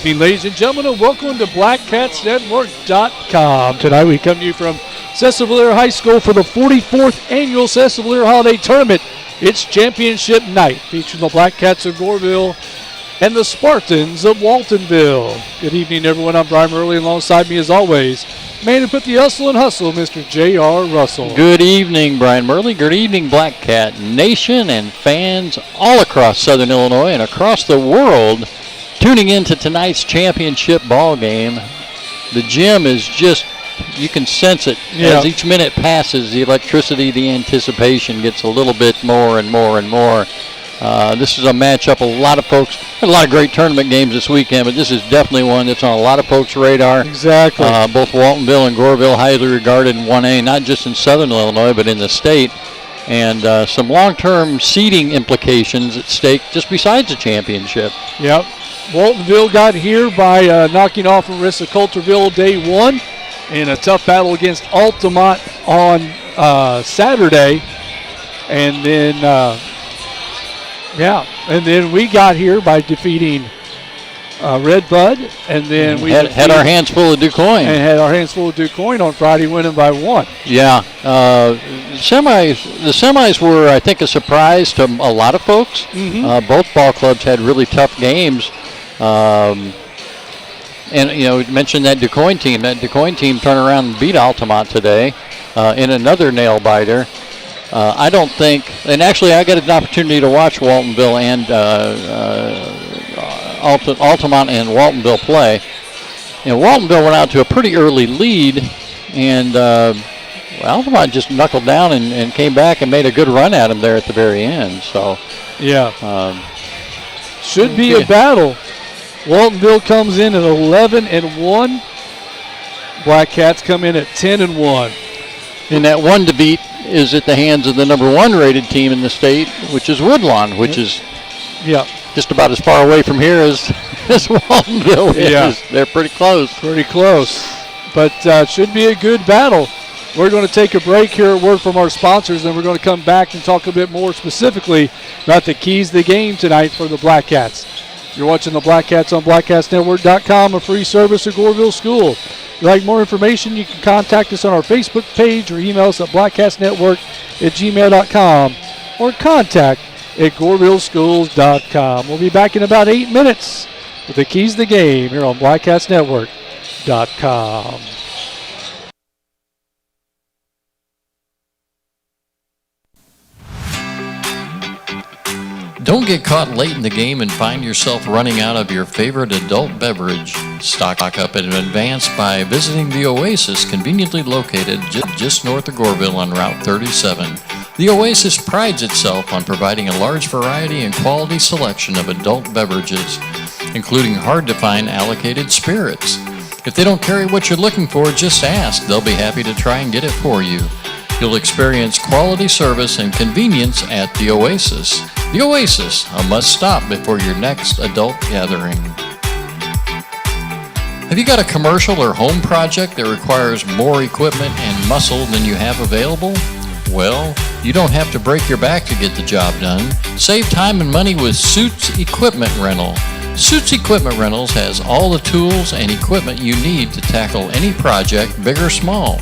evening, ladies and gentlemen, and welcome to BlackcatsNetwork.com. Tonight we come to you from Sesser-Valier High School for the 44th Annual Sesser-Valier Holiday Tournament. It's championship night, featuring the Blackcats of Goreville and the Spartans of Waltonville. Good evening, everyone. I'm Brian Murley, alongside me, as always, man who put the hustle and hustle, Mr. J.R. Russell. Good evening, Brian Murley. Good evening, Black Cat Nation and fans all across Southern Illinois and across the world tuning in to tonight's championship ball game. The gym is just, you can sense it. As each minute passes, the electricity, the anticipation gets a little bit more and more and more. This is a matchup a lot of folks, had a lot of great tournament games this weekend, but this is definitely one that's on a lot of folks' radar. Exactly. Both Waltonville and Goreville highly regarded in 1A, not just in Southern Illinois, but in the state. And some long-term seeding implications at stake just besides the championship. Yep. Waltonville got here by knocking off Marissa Coulterville day one in a tough battle against Altamont on Saturday. And then... and then we got here by defeating Red Bud, and then we had our hands full of DuQuoin. And had our hands full of DuQuoin on Friday, winning by 1. Yeah, the semis were, I think, a surprise to a lot of folks. Mm-hmm. Both ball clubs had really tough games, and we mentioned that DuQuoin team. That DuQuoin team turned around and beat Altamont today in another nail biter. I don't think, and actually I got an opportunity to watch Waltonville and Altamont and Waltonville play. And Waltonville went out to a pretty early lead, and Altamont just knuckled down and came back and made a good run at him there at the very end. So, should be a battle. Waltonville comes in at 11-1. Blackcats come in at 10-1. And that one to beat is at the hands of the number 1 rated team in the state, which is Woodlawn, which is just about as far away from here as Waltonville is. They're pretty close. Pretty close. But should be a good battle. We're going to take a break here, a word from our sponsors, and we're going to come back and talk a bit more specifically about the keys to the game tonight for the Blackcats. You're watching the Blackcats on BlackcatsNetwork.com, a free service of Goreville School. If you'd like more information, you can contact us on our Facebook page or email us at blackcatsnetwork@gmail.com or contact@gorevilleschools.com. We'll be back in about 8 minutes with the keys to the game here on blackcatsnetwork.com. Don't get caught late in the game and find yourself running out of your favorite adult beverage. Stock up in advance by visiting the Oasis, conveniently located just north of Goreville on Route 37. The Oasis prides itself on providing a large variety and quality selection of adult beverages, including hard-to-find allocated spirits. If they don't carry what you're looking for, just ask. They'll be happy to try and get it for you. You'll experience quality service and convenience at the Oasis. The Oasis, a must-stop before your next adult gathering. Have you got a commercial or home project that requires more equipment and muscle than you have available? Well, you don't have to break your back to get the job done. Save time and money with Suits Equipment Rental. Suits Equipment Rentals has all the tools and equipment you need to tackle any project, big or small.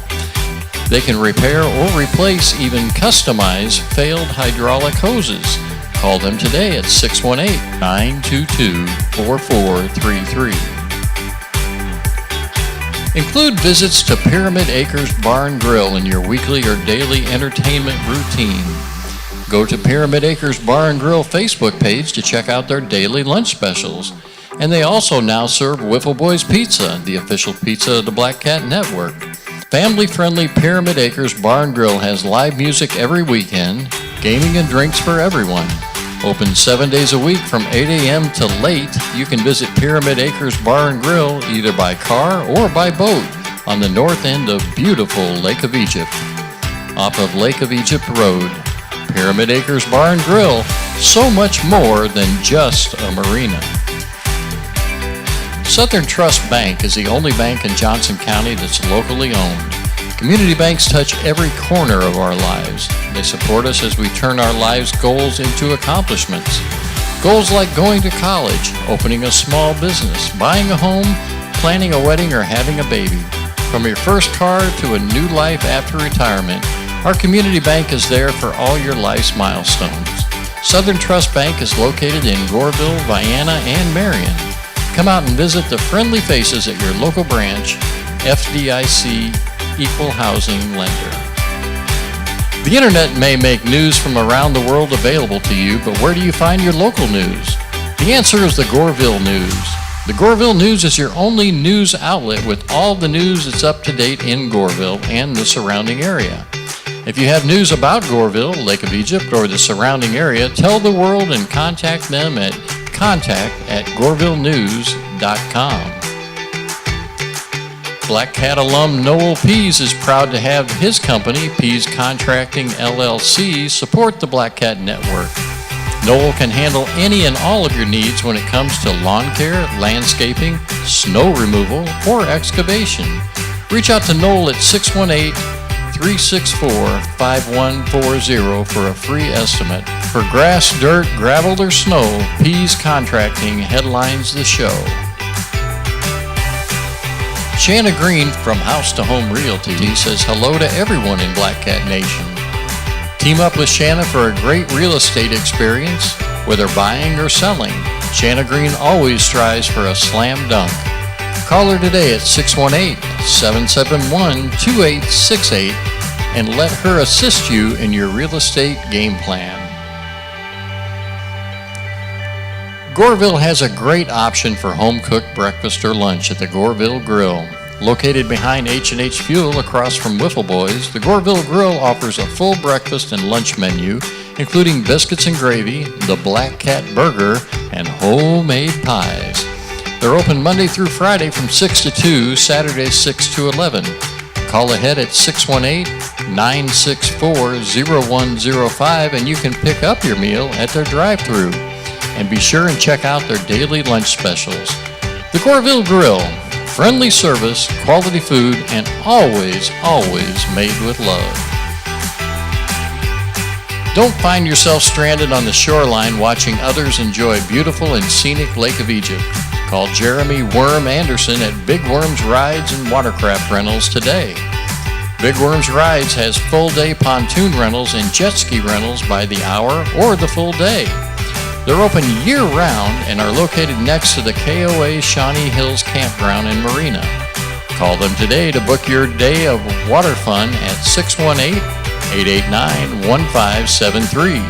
They can repair or replace, even customize failed hydraulic hoses. Call them today at 618-922-4433. Include visits to Pyramid Acres Bar and Grill in your weekly or daily entertainment routine. Go to Pyramid Acres Bar and Grill Facebook page to check out their daily lunch specials. And they also now serve Wiffle Boys Pizza, the official pizza of the Black Cat Network. Family-friendly Pyramid Acres Bar and Grill has live music every weekend, gaming and drinks for everyone. Open 7 days a week from 8 a.m. to late. You can visit Pyramid Acres Bar and Grill either by car or by boat on the north end of beautiful Lake of Egypt. Off of Lake of Egypt Road, Pyramid Acres Bar and Grill, so much more than just a marina. Southern Trust Bank is the only bank in Johnson County that's locally owned. Community banks touch every corner of our lives. They support us as we turn our lives' goals into accomplishments. Goals like going to college, opening a small business, buying a home, planning a wedding, or having a baby. From your first car to a new life after retirement, our community bank is there for all your life's milestones. Southern Trust Bank is located in Goreville, Vienna, and Marion. Come out and visit the friendly faces at your local branch, FDIC Equal Housing Lender. The internet may make news from around the world available to you, but where do you find your local news? The answer is the Goreville News. The Goreville News is your only news outlet with all the news that's up to date in Goreville and the surrounding area. If you have news about Goreville, Lake of Egypt, or the surrounding area, tell the world and contact them at contact@gorevillenews.com. Blackcat alum Noel Pease is proud to have his company, Pease Contracting LLC, support the Blackcat Network. Noel can handle any and all of your needs when it comes to lawn care, landscaping, snow removal, or excavation. Reach out to Noel at 618-364-5140 for a free estimate. For grass, dirt, gravel, or snow, Pease Contracting headlines the show. Shanna Green from House to Home Realty says hello to everyone in Blackcat Nation. Team up with Shanna for a great real estate experience, whether buying or selling. Shanna Green always strives for a slam dunk. Call her today at 618-771-2868 and let her assist you in your real estate game plan. Goreville has a great option for home-cooked breakfast or lunch at the Goreville Grill. Located behind H&H Fuel across from Wiffle Boys, the Goreville Grill offers a full breakfast and lunch menu, including biscuits and gravy, the Blackcat Burger, and homemade pies. They're open Monday through Friday from 6 to 2, Saturdays 6 to 11. Call ahead at 618-964-0105 and you can pick up your meal at their drive-thru. And be sure and check out their daily lunch specials. The Goreville Grill, friendly service, quality food, and always made with love. Don't find yourself stranded on the shoreline watching others enjoy beautiful and scenic Lake of Egypt. Call Jeremy Worm Anderson at Big Worms Rides and Watercraft Rentals today. Big Worms Rides has full-day pontoon rentals and jet ski rentals by the hour or the full day. They're open year-round and are located next to the KOA Shawnee Hills Campground and Marina. Call them today to book your day of water fun at 618-889-1573.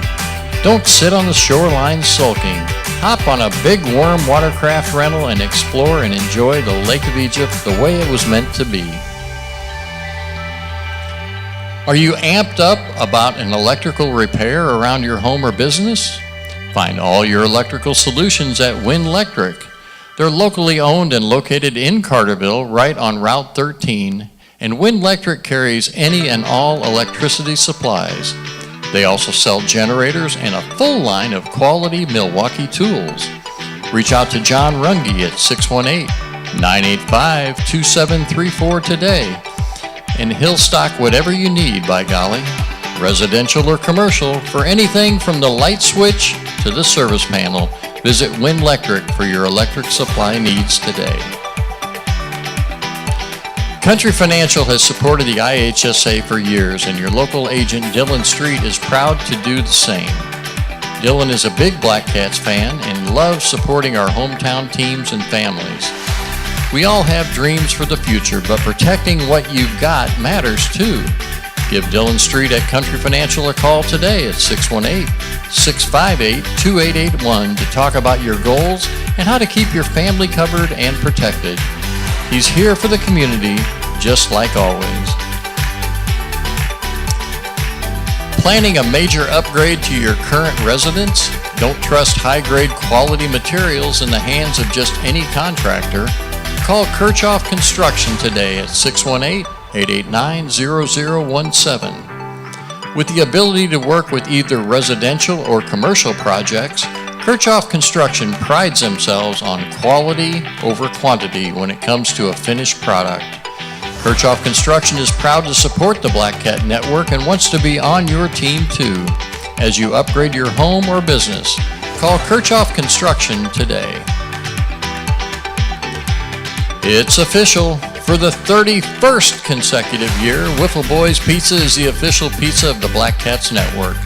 Don't sit on the shoreline sulking. Hop on a Big Worm watercraft rental and explore and enjoy the Lake of Egypt the way it was meant to be. Are you amped up about an electrical repair around your home or business? Find all your electrical solutions at Win Electric. They're locally owned and located in Carterville, right on Route 13, and Win Electric carries any and all electricity supplies. They also sell generators and a full line of quality Milwaukee tools. Reach out to John Runge at 618-985-2734 today, and he'll stock whatever you need, by golly. Residential or commercial, for anything from the light switch to the service panel, visit Win Electric for your electric supply needs today. Country Financial has supported the IHSA for years, and your local agent Dylan Street is proud to do the same. Dylan is a big Blackcats fan and loves supporting our hometown teams and families. We all have dreams for the future, but protecting what you've got matters too. Give Dylan Street at Country Financial a call today at 618-658-2881 to talk about your goals and how to keep your family covered and protected. He's here for the community, just like always. Planning a major upgrade to your current residence? Don't trust high-grade quality materials in the hands of just any contractor. Call Kirchhoff Construction today at 618-889-0017. With the ability to work with either residential or commercial projects, Kirchhoff Construction prides themselves on quality over quantity when it comes to a finished product. Kirchhoff Construction is proud to support the Blackcat Network and wants to be on your team too. As you upgrade your home or business, Call Kirchhoff Construction today. It's official. For the 31st consecutive year, Wiffle Boys Pizza is the official pizza of the Blackcats Network.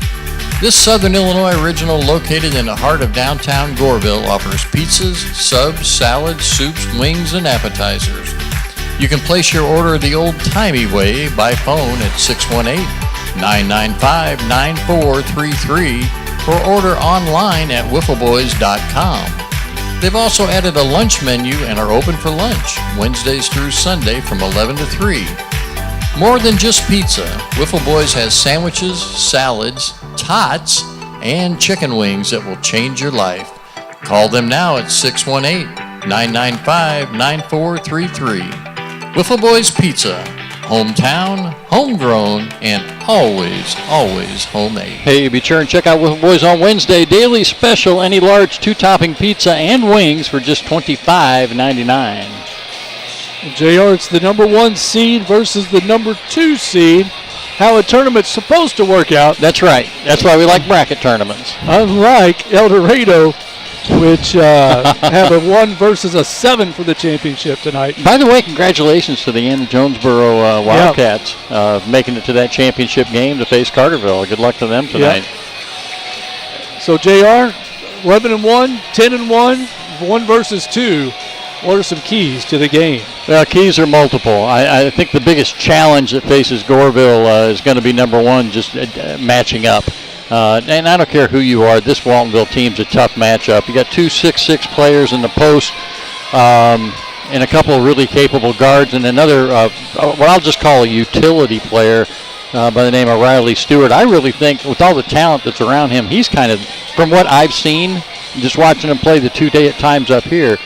This Southern Illinois original, located in the heart of downtown Goreville, offers pizzas, subs, salads, soups, wings, and appetizers. You can place your order the old-timey way by phone at 618-995-9433 or order online at wiffleboys.com. They've also added a lunch menu and are open for lunch Wednesdays through Sunday from 11 to 3. More than just pizza, Wiffle Boys has sandwiches, salads, tots, and chicken wings that will change your life. Call them now at 618-995-9433. Wiffle Boys Pizza. Hometown, homegrown, and always, always homemade. Hey, be sure and check out Wiffle Boys on Wednesday. Daily special, any large 2-topping pizza and wings for just $25.99. JR, it's the number 1 seed versus the number 2 seed. How a tournament's supposed to work out. That's right. That's why we like bracket tournaments. Unlike El Dorado, which have a 1 versus a 7 for the championship tonight. By the way, congratulations to the Anna Jonesboro Wildcats making it to that championship game to face Carterville. Good luck to them tonight. Yep. So, JR, 11-1, 10-1, 1 versus 2. What are some keys to the game? Well, keys are multiple. I think the biggest challenge that faces Goreville is going to be, number 1, just matching up. And I don't care who you are, this Waltonville team's a tough matchup. You got 2 6'6" players in the post, and a couple of really capable guards, and another, what I'll just call a utility player by the name of Riley Stewart. I really think with all the talent that's around him, he's kind of, from what I've seen, just watching him play the 2 times up here,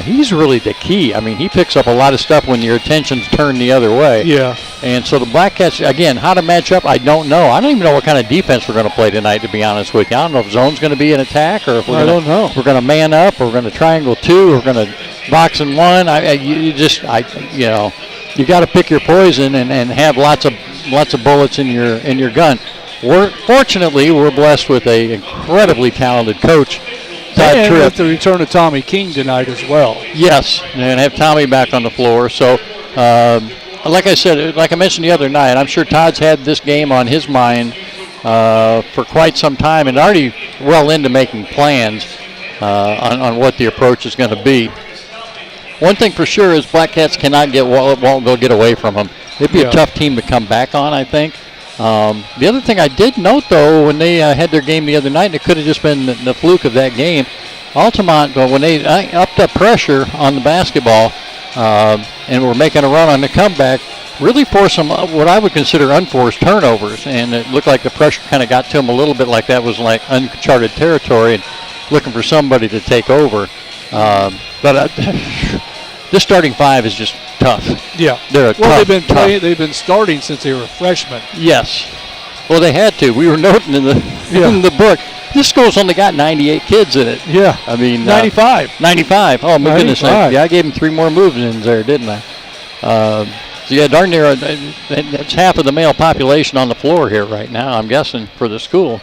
he's really the key. I mean, he picks up a lot of stuff when your attention's turned the other way. Yeah. And so the Blackcats, again, how to match up, I don't know. I don't even know what kind of defense we're going to play tonight, to be honest with you. I don't know if zone's going to be an attack or if we're going to man up, or we're going to triangle 2, or we're going to box in 1. You got to pick your poison and have lots of bullets in your gun. Fortunately, we're blessed with an incredibly talented coach. And with the return of Tommy King tonight as well. Yes, and have Tommy back on the floor. So, like I said, like I mentioned the other night, I'm sure Todd's had this game on his mind for quite some time and already well into making plans on what the approach is going to be. One thing for sure is Blackcats cannot Waltonville get away from them. It'd be a tough team to come back on, I think. The other thing I did note, though, when they had their game the other night, and it could have just been the fluke of that game, Altamont, when they upped up pressure on the basketball and were making a run on the comeback, really forced some what I would consider unforced turnovers, and it looked like the pressure kind of got to them a little bit, like that was like uncharted territory and looking for somebody to take over. But this starting 5 is just tough. Yeah. They're they've been starting since they were freshmen. Yes. Well, they had to. We were noting in the book. This school's only got 98 kids in it. Yeah. I mean 95. 95. Oh my 95. goodness. Yeah, I gave them 3 more moves in there, didn't I? So yeah, darn near. That's half of the male population on the floor here right now, I'm guessing, for the school.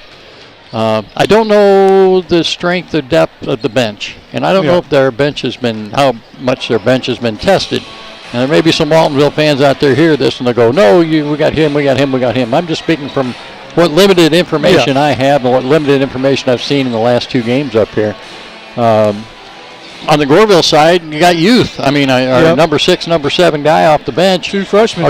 I don't know the strength or depth of the bench, and I don't know if how much their bench has been tested. And there may be some Waltonville fans out there hear this and they'll go, "No, we got him, we got him, we got him." I'm just speaking from what limited information I have and what limited information I've seen in the last 2 games up here. On the Goreville side, you got youth. I mean, our number 6, number 7 guy off the bench, 2 freshmen,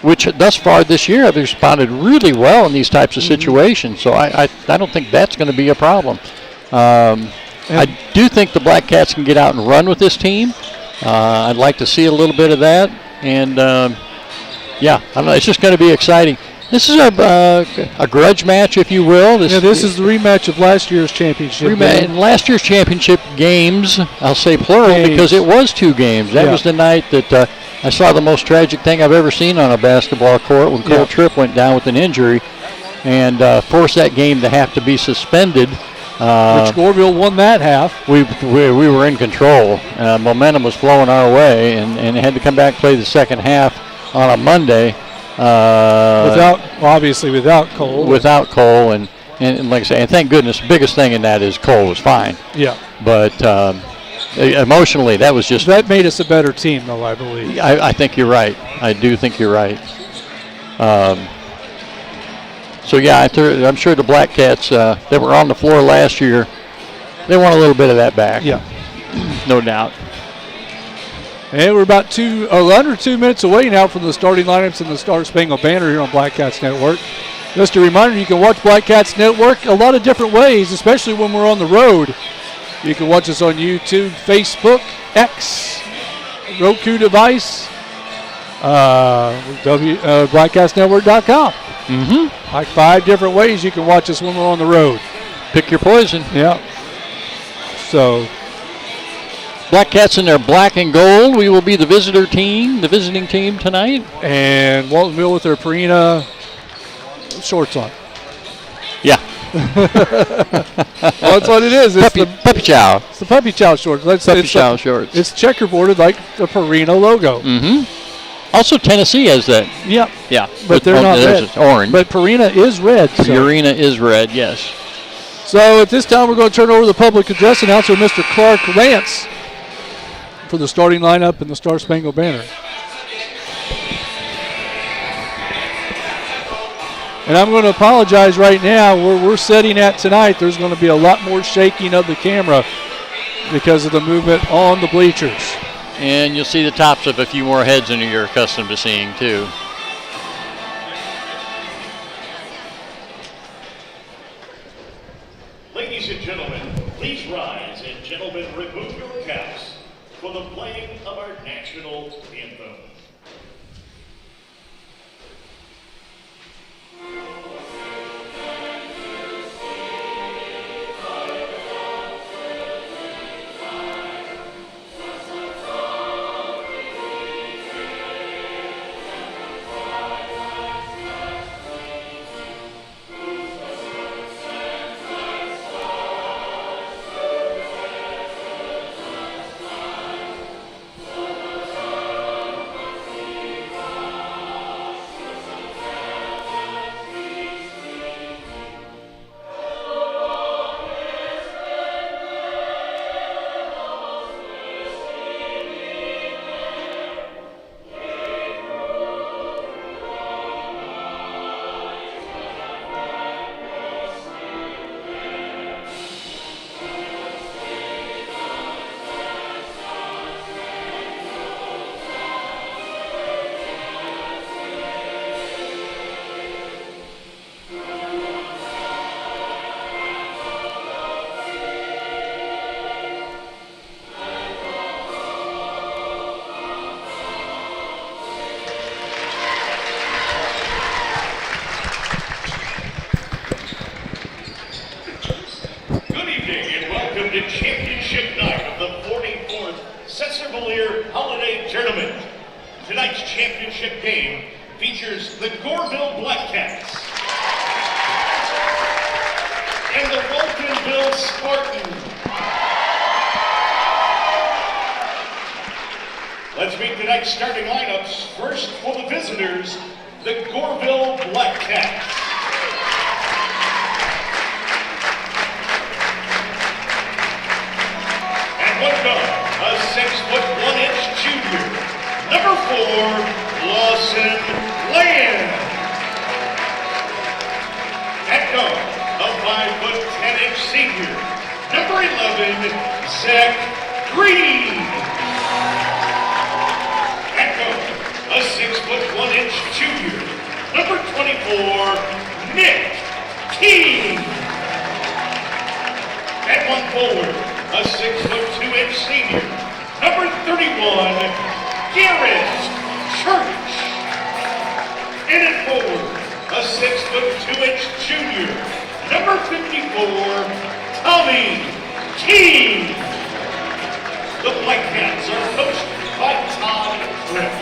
which thus far this year have responded really well in these types of situations. So I don't think that's going to be a problem. I do think the Blackcats can get out and run with this team. I'd like to see a little bit of that. And, I don't know. It's just going to be exciting. This is a grudge match, if you will. This is the rematch of last year's championship. In last year's championship games, I'll say plural because it was 2 games. That was the night that I saw the most tragic thing I've ever seen on a basketball court when Cole Tripp went down with an injury and forced that game to have to be suspended. Which Goreville won that half. We were in control. Momentum was flowing our way, and had to come back and play the second half on a Monday. Without Cole. Without Cole, and And like I say, and thank goodness, the biggest thing in that is Cole was fine. Yeah. But emotionally, that was just... That made us a better team, though, I believe. I think you're right. I do think you're right. So, yeah, I'm sure the Blackcats that were on the floor last year, they want a little bit of that back. Yeah. No doubt. And we're about under 2 minutes away now from the starting lineups in the Star Spangled Banner here on Blackcats Network. Just a reminder, you can watch Blackcats Network a lot of different ways, especially when we're on the road. You can watch us on YouTube, Facebook, X, Roku device, blackcatsnetwork.com. Mm-hmm. Like 5 different ways you can watch us when we're on the road. Pick your poison. Yeah. So, Blackcats in their black and gold. We will be the visiting team tonight. And Waltonville with their Perina shorts on. Yeah. Well, that's what it is. It's puppy chow. It's the puppy chow shorts. Puppy chow shorts. It's checkerboarded like the Perina logo. Mm-hmm. Also, Tennessee has that. Yep. Yeah. But they're not red. Orange. But Perina is red. So. Purina is red, yes. So at this time, we're going to turn over the public address announcer, Mr. Clark Lance, for the starting lineup in the Star Spangled Banner. And I'm going to apologize right now. Where we're sitting at tonight, there's going to be a lot more shaking of the camera because of the movement on the bleachers. And you'll see the tops of a few more heads than you're accustomed to seeing, too. Ladies and gentlemen, please rise, and gentlemen, remove your caps for the playing of our national anthem. Championship night of the 44th Sesser-Valier Holiday Tournament. Tonight's championship game features the Goreville Blackcats and the Waltonville Spartans. Let's meet tonight's starting lineups. First for the visitors, the Goreville Blackcats. A 6'1" junior, number 4, Lawson Land. At guard, a 5'10" senior, number 11, Zach Green. At guard, a 6'1" junior, number 24, Nick King. At one forward, a 6'2" senior, number 31, Garrett Church. And at forward, a 6'2" junior, number 54, Tommy King. The Blackcats are coached by Todd Tripp.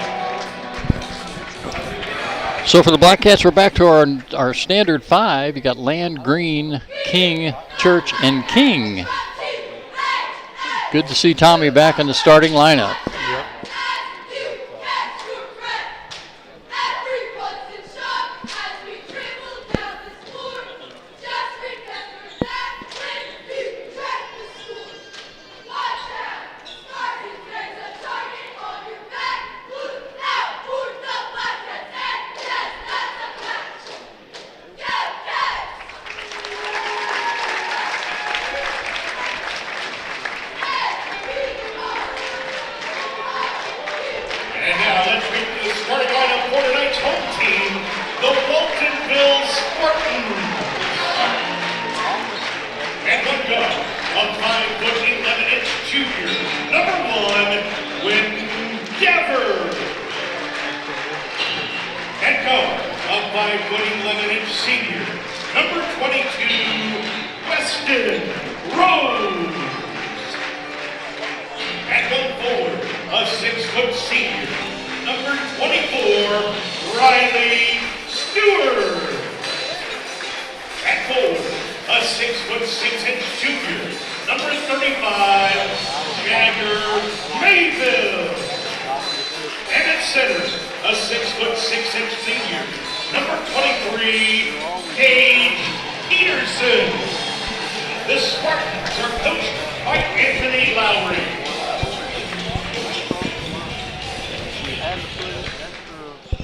So for the Blackcats, we're back to our standard 5. You got Land, Green, King, Church, and King. Good to see Tommy back in the starting lineup. Yep. 5'11" senior, number 22, Weston Rose. At one forward, a 6' senior, number 24, Riley Stewart. At forward, a 6'6" junior, number 35, Jagger Mayville. And at center, a 6'6" senior, number 23, Gage Peterson. The Spartans are coached by Anthony Lowry.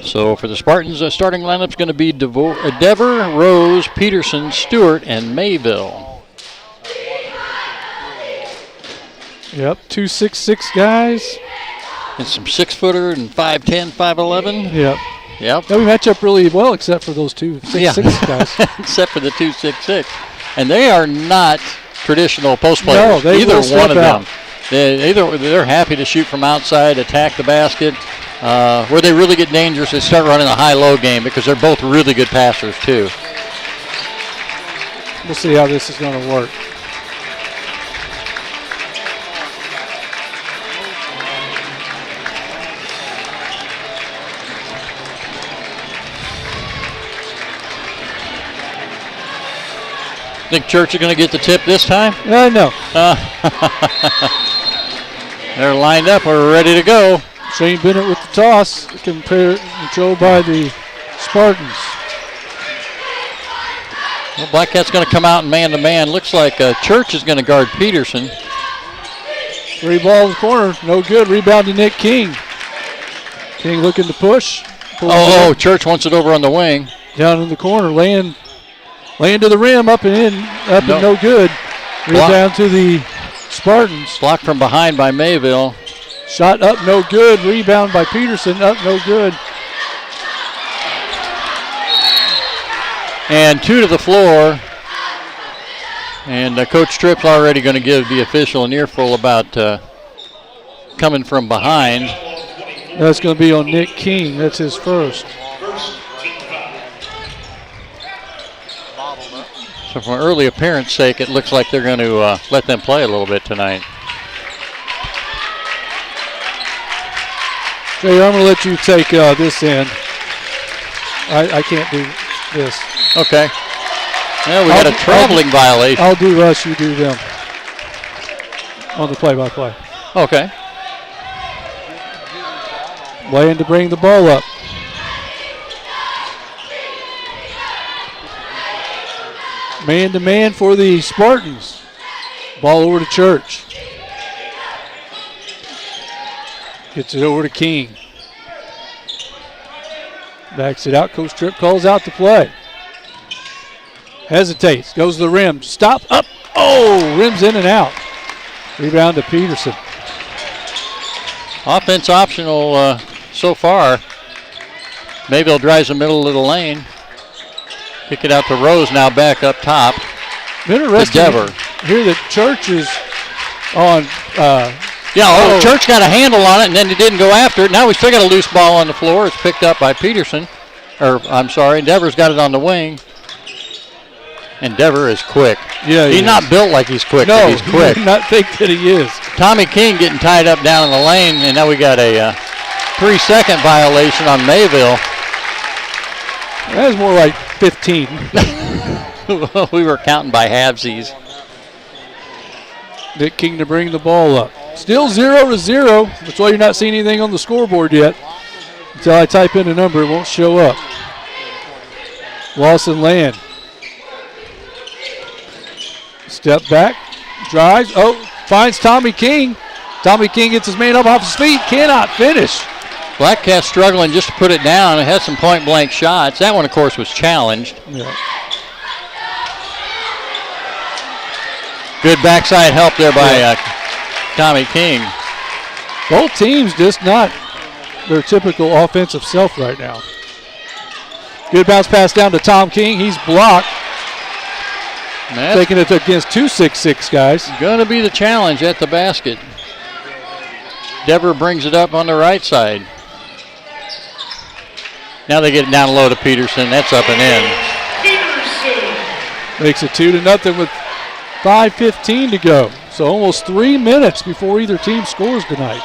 So for the Spartans, the starting lineup's going to be Dever, Rose, Peterson, Stewart, and Mayville. Yep, 2 6'6" guys. And some 6-footer and 5'10", 5'11". Yep. Yep. Yeah, we match up really well except for those 2 6'6" guys. Except for the 2-6-6. And they are not traditional post players. No, they either will one step of out. them. They're happy to shoot from outside, attack the basket. Where they really get dangerous is start running a high-low game because they're both really good passers too. We'll see how this is going to work. Think Church is going to get the tip this time? No. They're lined up. We're ready to go. Shane Bennett with the toss, controlled by the Spartans. Well, Blackcats going to come out man-to-man. Looks like Church is going to guard Peterson. 3 ball in the corner, no good. Rebound to Nick King. King looking to push. Church wants it over on the wing. Down in the corner, laying to the rim, up and in, and no good. Rebound to the Spartans. Blocked from behind by Mayville. Shot up, no good. Rebound by Peterson, up, no good. And 2 to the floor. And Coach Tripp's already going to give the official an earful about coming from behind. That's going to be on Nick King. That's his first. So for early appearance sake, it looks like they're going to let them play a little bit tonight. Jay, I'm going to let you take this end. I can't do this. Okay. Well, we got a traveling violation. I'll do us, you do them. On the play-by-play. Okay. Laying to bring the ball up. Man-to-man for the Spartans. Ball over to Church. Gets it over to King. Backs it out. Coach Tripp calls out the play. Hesitates. Goes to the rim. Stop. Up. Oh, rims in and out. Rebound to Peterson. Offense optional so far. Mayville drives the middle of the lane. Kick it out to Rose, now back up top. Interesting. Dever. Here the Church is on. Church got a handle on it, and then he didn't go after it. Now we still got a loose ball on the floor. It's picked up by Peterson. Dever's got it on the wing. And Dever is quick. Yeah, he's not built like he's quick, but he's quick. I do not think that he is. Tommy King getting tied up down in the lane, and now we got a 3-second violation on Mayville. That was more like 15. We were counting by halvesies. Nick King to bring the ball up. Still 0-0. That's why you're not seeing anything on the scoreboard yet. Until I type in a number, it won't show up. Lawson Land. Step back. Drives. Finds Tommy King. Tommy King gets his man up off his feet. Cannot finish. Blackcats struggling just to put it down. It had some point-blank shots. That one, of course, was challenged. Yeah. Good backside help there by Tommy King. Both teams just not their typical offensive self right now. Good bounce pass down to Tom King. He's blocked. Taking it against 2 6'6" guys. Going to be the challenge at the basket. Dever brings it up on the right side. Now they get it down low to Peterson. That's up and in. Makes it 2-0 with 5:15 to go. So almost 3 minutes before either team scores tonight.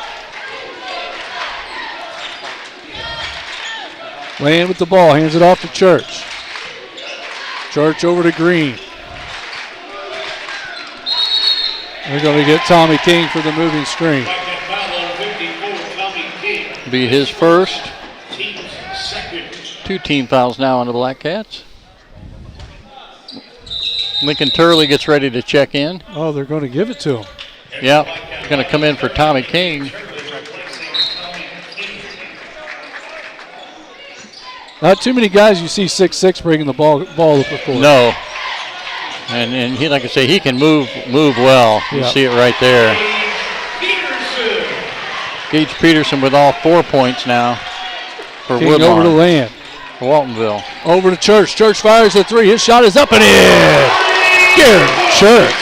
Land with the ball, hands it off to Church. Church over to Green. They're going to get Tommy King for the moving screen. Be his first. 2 team fouls now on the Blackcats. Lincoln Turley gets ready to check in. Oh, they're going to give it to him. Yep, going to come in for Tommy King. Not too many guys you see 6'6" bringing the ball up the court. No. And he, like I say, he can move well. You see it right there. Gage Peterson with all 4 points now for King Woodlawn. over to Land. For Waltonville. Over to Church. Church fires a three. His shot is up and in. Garrett Church.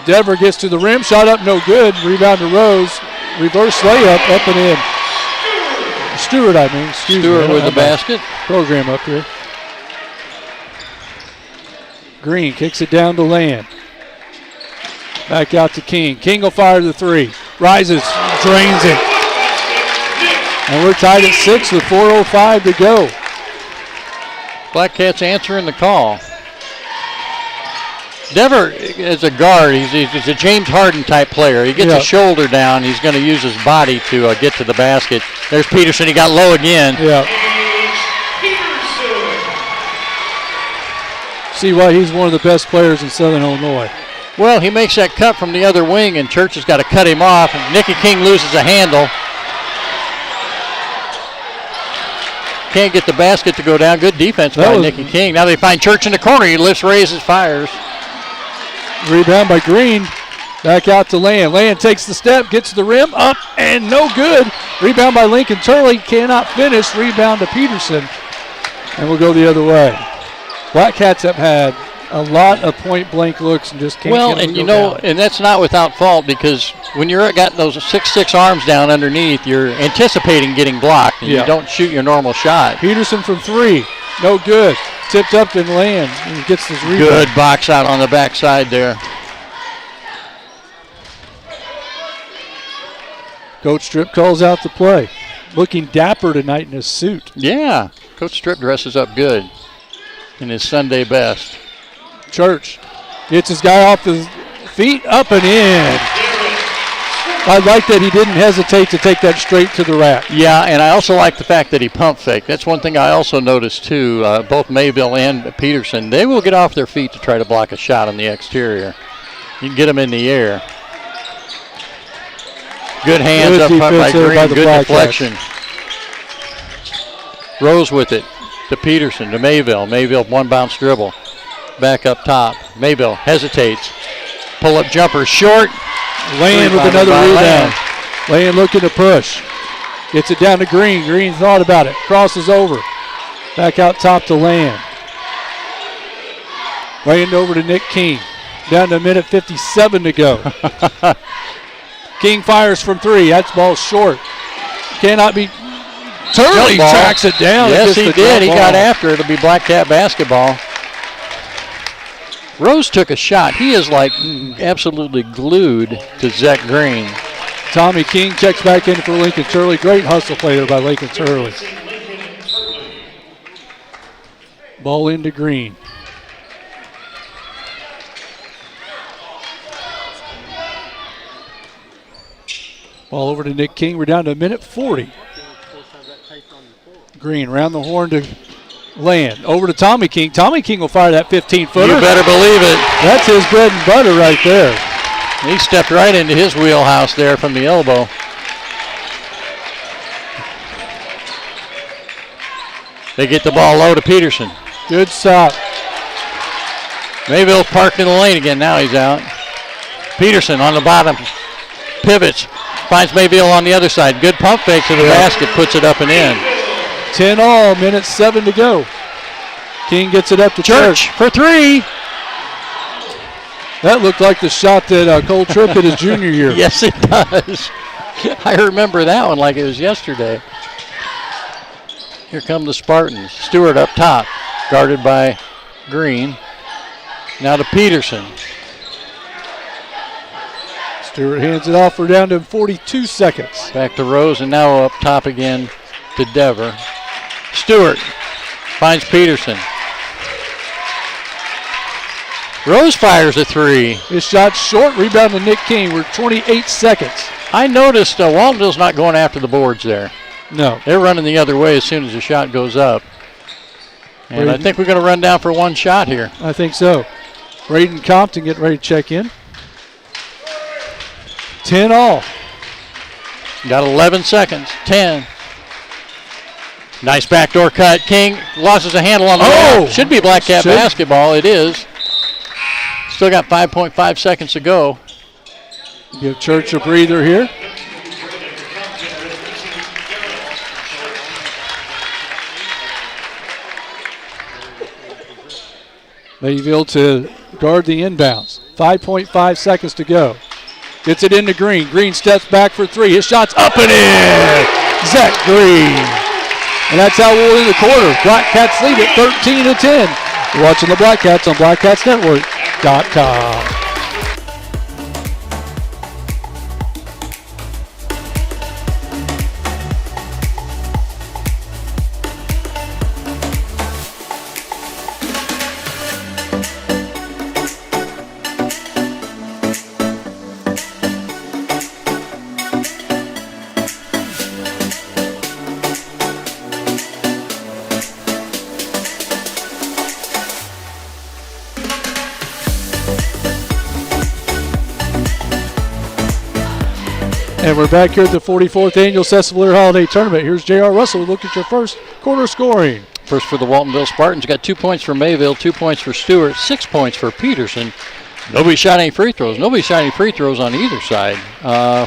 Dever gets to the rim. Shot up, no good. Rebound to Rose. Reverse layup, up and in. Stewart, I mean. Stewart with the basket. Program up here. Green kicks it down to Land. Back out to King. King will fire the three. Rises, drains it. And we're tied at 6 with 4:05 to go. Blackcats answering the call. Dever is a guard. He's a James Harden type player. He gets his shoulder down. He's going to use his body to get to the basket. There's Peterson. He got low again. Yeah. See why he's one of the best players in Southern Illinois. Well, he makes that cut from the other wing, and Church has got to cut him off. And Nicky King loses a handle. Can't get the basket to go down. Good defense by Nicky King. Now they find Church in the corner. He lifts, raises, fires. Rebound by Green. Back out to Land. Land takes the step, gets to the rim, up, and no good. Rebound by Lincoln Turley. Cannot finish. Rebound to Peterson. And we'll go the other way. Blackcats have had a lot of point-blank looks and just can't get them to go down. And that's not without fault, because when you're got those 6'6" arms down underneath, you're anticipating getting blocked, and you don't shoot your normal shot. Peterson from three. No good. Tipped up and Land. He gets his rebound. Good box out on the backside there. Coach Strip calls out the play. Looking dapper tonight in his suit. Yeah. Coach Strip dresses up good in his Sunday best. Church gets his guy off his feet, up and in. I like that he didn't hesitate to take that straight to the rack. Yeah, and I also like the fact that he pump faked. That's one thing I also noticed too. Both Mayville and Peterson, they will get off their feet to try to block a shot on the exterior. You can get them in the air. Good hands up front by Green. Good deflection. Rose with it to Peterson, to Mayville. Mayville one bounce dribble. Back up top. Mayville hesitates. Pull-up jumper short. Land with another rebound. Land looking to push. Gets it down to Green. Green thought about it. Crosses over. Back out top to Land. Land over to Nick King. Down to a minute 57 to go. King fires from three. That's ball short. Cannot be. Turley tracks it down. Yes, he did. He got after it. It'll be Blackcat basketball. Rose took a shot. He is like absolutely glued to Zach Green. Tommy King checks back in for Lincoln Turley. Great hustle play there by Lincoln Turley. Ball into Green. Ball over to Nick King. We're down to a minute 40. Green around the horn to Land. Over to Tommy King. Tommy King will fire that 15-footer. You better believe it. That's his bread and butter right there. He stepped right into his wheelhouse there from the elbow. They get the ball low to Peterson. Good stop. Mayville parked in the lane again. Now he's out. Peterson on the bottom. Pivots. Finds Mayville on the other side. Good pump fake to the basket. Puts it up and in. 10 all. Minute 7 to go. King gets it up to Church. For three. That looked like the shot that Cole Tripp hit his junior year. Yes, it does. I remember that one like it was yesterday. Here come the Spartans. Stewart up top, guarded by Green. Now to Peterson. Stewart hands it off. We're down to 42 seconds. Back to Rose, and now up top again to Dever. Stewart finds Peterson. Rose fires a three. His shot short. Rebound to Nick King. We're 28 seconds. I noticed Waltonville's not going after the boards there. No. They're running the other way as soon as the shot goes up. And I think we're going to run down for one shot here. I think so. Braden Compton getting ready to check in. 10 all. Got 11 seconds. 10. Nice backdoor cut. King loses a handle on the ball. Should be Blackcat basketball. It is. Still got 5.5 seconds to go. Give Church a breather here. Mayville to guard the inbounds. 5.5 seconds to go. Gets it into Green. Green steps back for three. His shot's up and in. Zach Green. And that's how we'll end the quarter. Blackcats lead it 13-10. You're watching the Blackcats on BlackcatsNetwork.com. And we're back here at the 44th Annual Sesser-Valier Holiday Tournament. Here's J.R. Russell. Look at your first quarter scoring. First for the Waltonville Spartans. Got 2 points for Mayville, 2 points for Stewart, 6 points for Peterson. Nobody shot any free throws. Nobody shot any free throws on either side.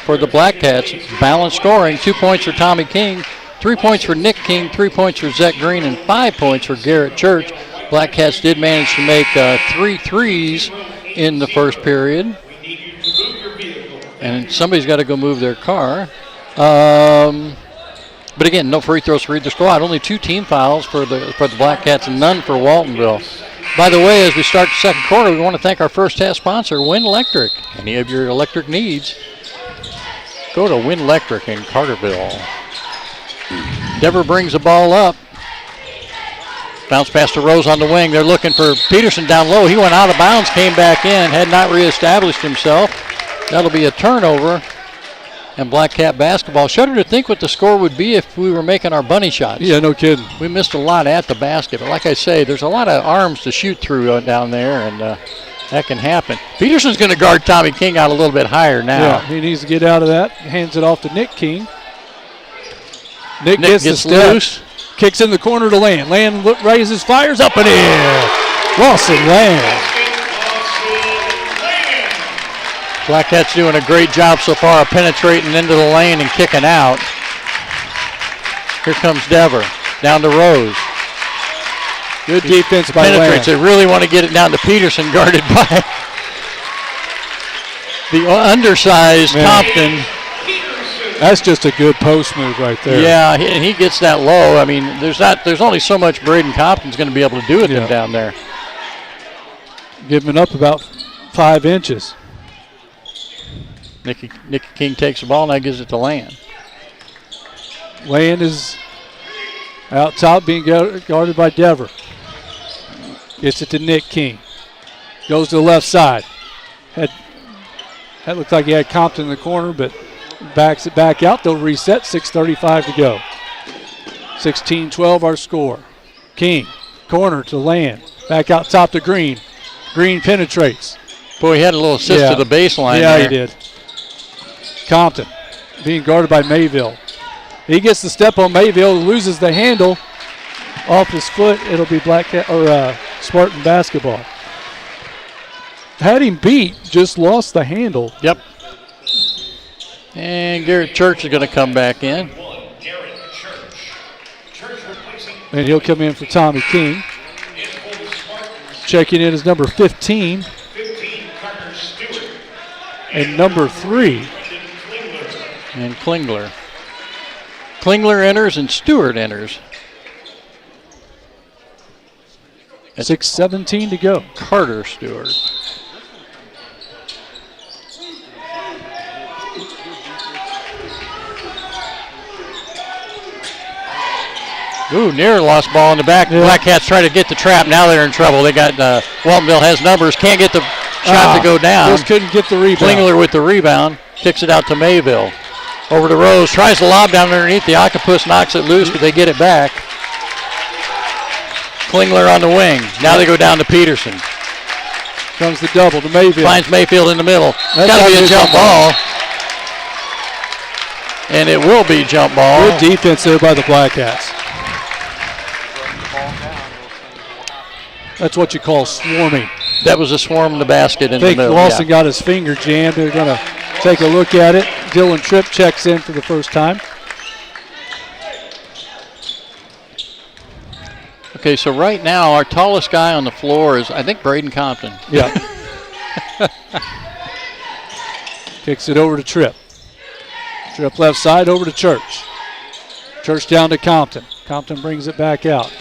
For the Blackcats, balanced scoring. 2 points for Tommy King, 3 points for Nick King, 3 points for Zach Green, and 5 points for Garrett Church. Blackcats did manage to make 3 threes in the first period. And somebody's got to go move their car. But again, no free throws for either squad. Only 2 team fouls for the Blackcats and none for Waltonville. By the way, as we start the second quarter, we want to thank our first half sponsor, Win Electric. Any of your electric needs, go to Win Electric in Carterville. Dever brings the ball up. Bounce pass to Rose on the wing. They're looking for Peterson down low. He went out of bounds, came back in, had not reestablished himself. That'll be a turnover, and Blackcat basketball. Shudder to think what the score would be if we were making our bunny shots. Yeah, no kidding. We missed a lot at the basket, but like I say, there's a lot of arms to shoot through down there, and that can happen. Peterson's going to guard Tommy King out a little bit higher now. Yeah, he needs to get out of that. Hands it off to Nick King. Nick gets the step, loose. Kicks in the corner to Land. Land raises, fires up and in. Lawson Land. Blackcats doing a great job so far of penetrating into the lane and kicking out. Here comes Dever. Down to Rose. Good defense by Penetrates. Land. They really want to get it down to Peterson, guarded by the undersized Compton. That's just a good post move right there. Yeah, and he gets that low. I mean, there's only so much Braden Compton's going to be able to do with him down there. Giving up about 5 inches. Nicky King takes the ball, now gives it to Land. Land is out top being guarded by Dever. Gets it to Nick King. Goes to the left side. That looked like he had Compton in the corner, but backs it back out. They'll reset, 6:35 to go. 16-12 our score. King, corner to Land. Back out top to Green. Green penetrates. Boy, he had a little assist to the baseline Yeah, there. he did. Compton being guarded by Mayville. He gets the step on Mayville, loses the handle off his foot. It'll be Spartan basketball. Had him beat, just lost the handle. Yep. And Garrett Church is going to come back in. And he'll come in for Tommy King. Checking in is number 15. and number 3. And Klingler. Klingler enters and Stewart enters. 6:17 to go. Carter Stewart. Ooh, near lost ball in the back. Yeah. Blackcats try to get the trap. Now they're in trouble. They got Waltonville has numbers. Can't get the shot to go down. Just couldn't get the rebound. Klingler with the rebound. Kicks it out to Mayville. Over to Rose. Tries to lob down underneath. The Octopus knocks it loose, but they get it back. Klingler on the wing. Now they go down to Peterson. Comes the double to Mayfield. Finds Mayfield in the middle. That's Got to be gotta a jump ball. And it will be jump ball. Good defense there by the Blackcats. That's what you call swarming. That was a swarm in the basket in I the think middle. Lawson got his finger jammed. They're going to take a look at it. Dylan Tripp checks in for the first time. Okay, so right now our tallest guy on the floor is, I think, Braden Compton. Yeah. Kicks it over to Tripp. Tripp left side over to Church. Church down to Compton. Compton brings it back out.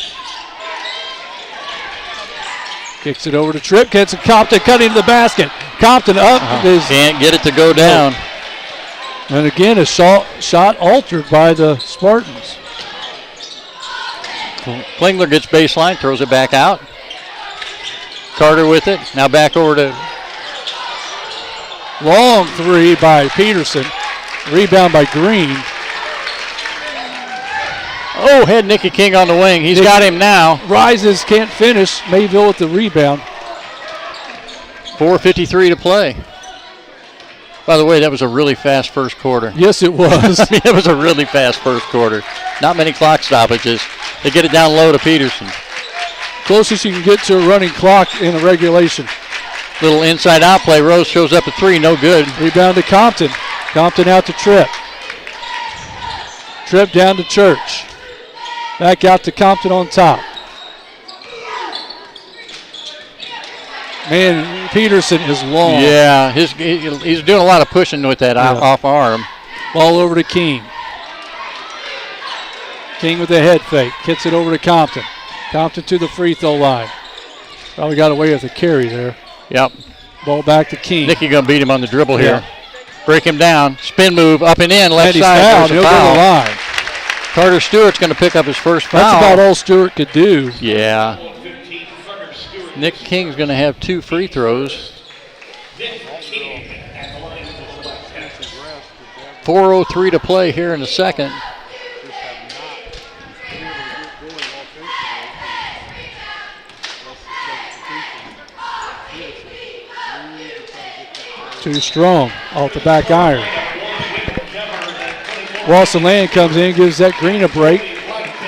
Kicks it over to Tripp. Gets it Compton cutting to the basket. Compton up. Can't get it to go down. And again, a shot altered by the Spartans. Klingler gets baseline, throws it back out. Carter with it. Now back over to Long 3 by Peterson. Rebound by Green. Oh, had Nicky King on the wing. He's got him now. Rises, can't finish. Mayville with the rebound. 4:53 to play. By the way, that was a really fast first quarter. Yes, it was. It was a really fast first quarter. Not many clock stoppages. They get it down low to Peterson. Closest you can get to a running clock in a regulation. Little inside out play. Rose shows up at 3. No good. Rebound to Compton. Compton out to Tripp. Tripp down to Church. Back out to Compton on top. Man, Peterson is long. Yeah, he's doing a lot of pushing with that off arm. Ball over to King. King with the head fake. Gets it over to Compton. Compton to the free throw line. Probably got away with a carry there. Yep. Ball back to King. Nicky gonna beat him on the dribble Yeah. here. Break him down. Spin move up and in. Left And he's side. fouled. There's He'll a go to the foul. line. Carter Stewart's gonna pick up his first foul. That's about all Stewart could do. Yeah. Nick King's gonna have 2 free throws. 4:03 to play here in the second. Too strong off the back iron. Walson Land comes in, gives that Green a break.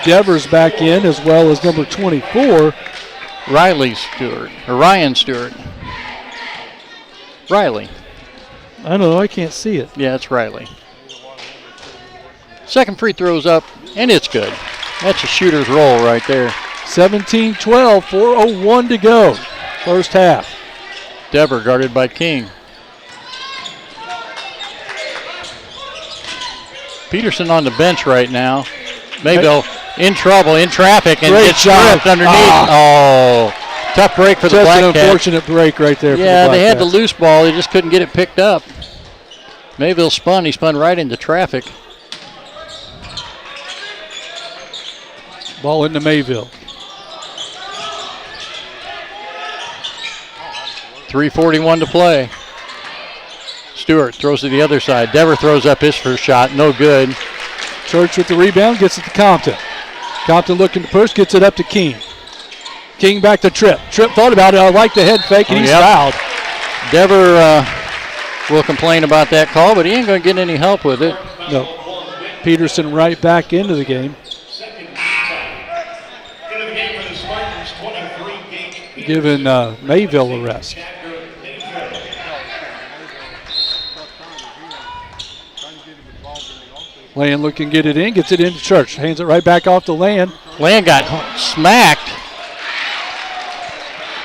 Devers back in, as well as number 24. Ryan Stewart. Riley. I don't know, I can't see it. Yeah, it's Riley. Second free throw's up, and it's good. That's a shooter's roll right there. 17-12, 4:01 to go. First half. Dever guarded by King. Peterson on the bench right now. Mayville in trouble, in traffic, and Great gets shot. stripped underneath. Oh, tough break for the Just an Blackcats. unfortunate break right there for Yeah, the they had the Blackcats. loose ball. They just couldn't get it picked up. Mayville spun. He spun right into traffic. Ball into Mayville. 3:41 to play. Stewart throws to the other side. Dever throws up his first shot. No good. Church with the rebound, gets it to Compton. Compton looking to push, gets it up to King. King back to Tripp. Tripp thought about it. I like the head fake, and he's fouled. Dever will complain about that call, but he ain't going to get any help with it. No. Peterson right back into the game. Giving Mayville a rest. Land looking to get it in, gets it into Church. Hands it right back off to Land. Land got smacked.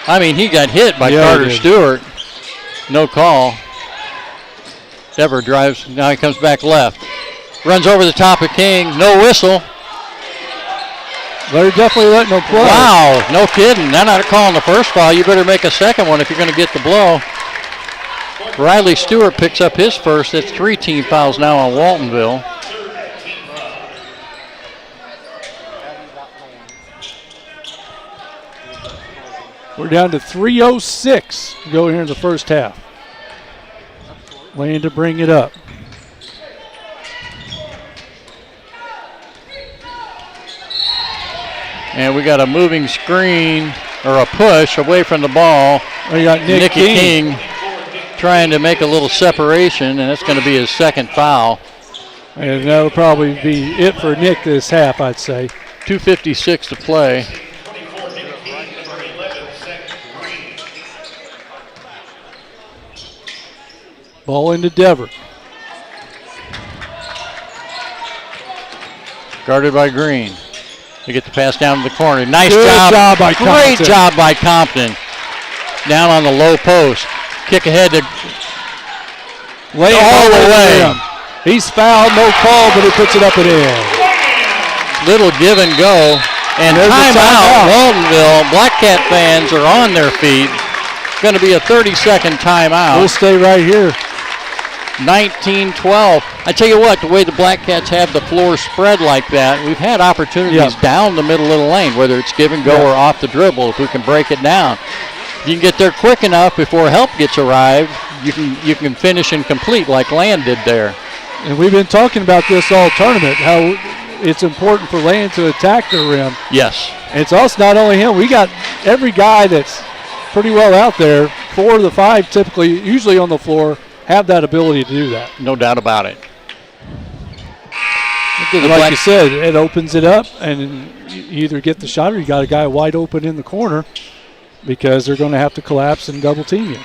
I mean, he got hit by Yeah, Carter he did. Stewart. No call. Dever drives. Now he comes back left. Runs over the top of King. No whistle. They're definitely letting them play. Wow, no kidding. They're not calling the first foul. You better make a second one if you're going to get the blow. Riley Stewart picks up his first. That's 3 team fouls now on Waltonville. We're down to 3:06 to go here in the first half. Lane to bring it up. And we got a moving screen or a push away from the ball. We got Nicky King trying to make a little separation, and that's going to be his second foul. And that'll probably be it for Nick this half, I'd say. 2:56 to play. Ball into Dever. Guarded by Green. They get the pass down to the corner. Nice Good job by Great Compton. job by Compton. Down on the low post. Kick ahead to Lane all the way. He's fouled, no call, but he puts it up and in. Little give and go. And There's a timeout. Waltonville. Blackcat fans are on their feet. Going to be a 30-second timeout. We'll stay right here. 19-12. I tell you what, the way the Blackcats have the floor spread like that, we've had opportunities down the middle of the lane, whether it's give and go or off the dribble, if we can break it down. If you can get there quick enough before help gets arrived, you can finish and complete like Land did there. And we've been talking about this all tournament, how it's important for Land to attack the rim. Yes. And it's also not only him. We got every guy that's pretty well out there, 4 of the 5 typically, usually on the floor, have that ability to do that. No doubt about it. And like you said, it opens it up, and you either get the shot or you got a guy wide open in the corner because they're going to have to collapse and double team you.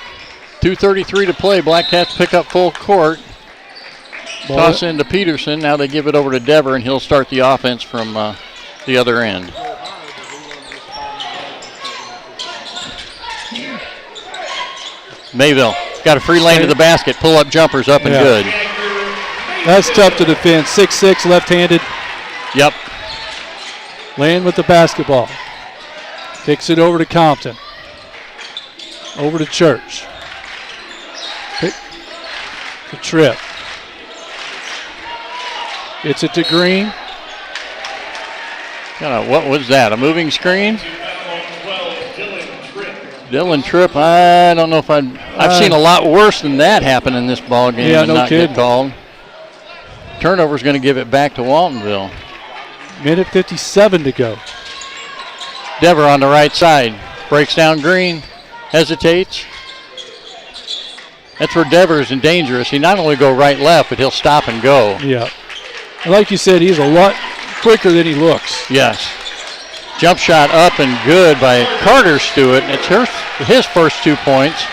2:33 to play. Blackcats pick up full court. Toss into Peterson. Now they give it over to Dever, and he'll start the offense from the other end. Mayville got a free lane to the basket. Pull-up jumpers up and good. That's tough to defend. 6'6", left-handed. Yep. Land with the basketball. Kicks it over to Compton. Over to Church. The trip. Gets it to Green. What was that? A moving screen? Dylan Tripp. I don't know if I've seen a lot worse than that happen in this ball game and not get called. Turnover's going to give it back to Waltonville. Minute 57 to go. Dever on the right side. Breaks down Green. Hesitates. That's where Devers is dangerous. He not only go right, left, but he'll stop and go. Yeah. And like you said, he's a lot quicker than he looks. Yes. Jump shot up and good by Carter Stewart. It's his first 2 points.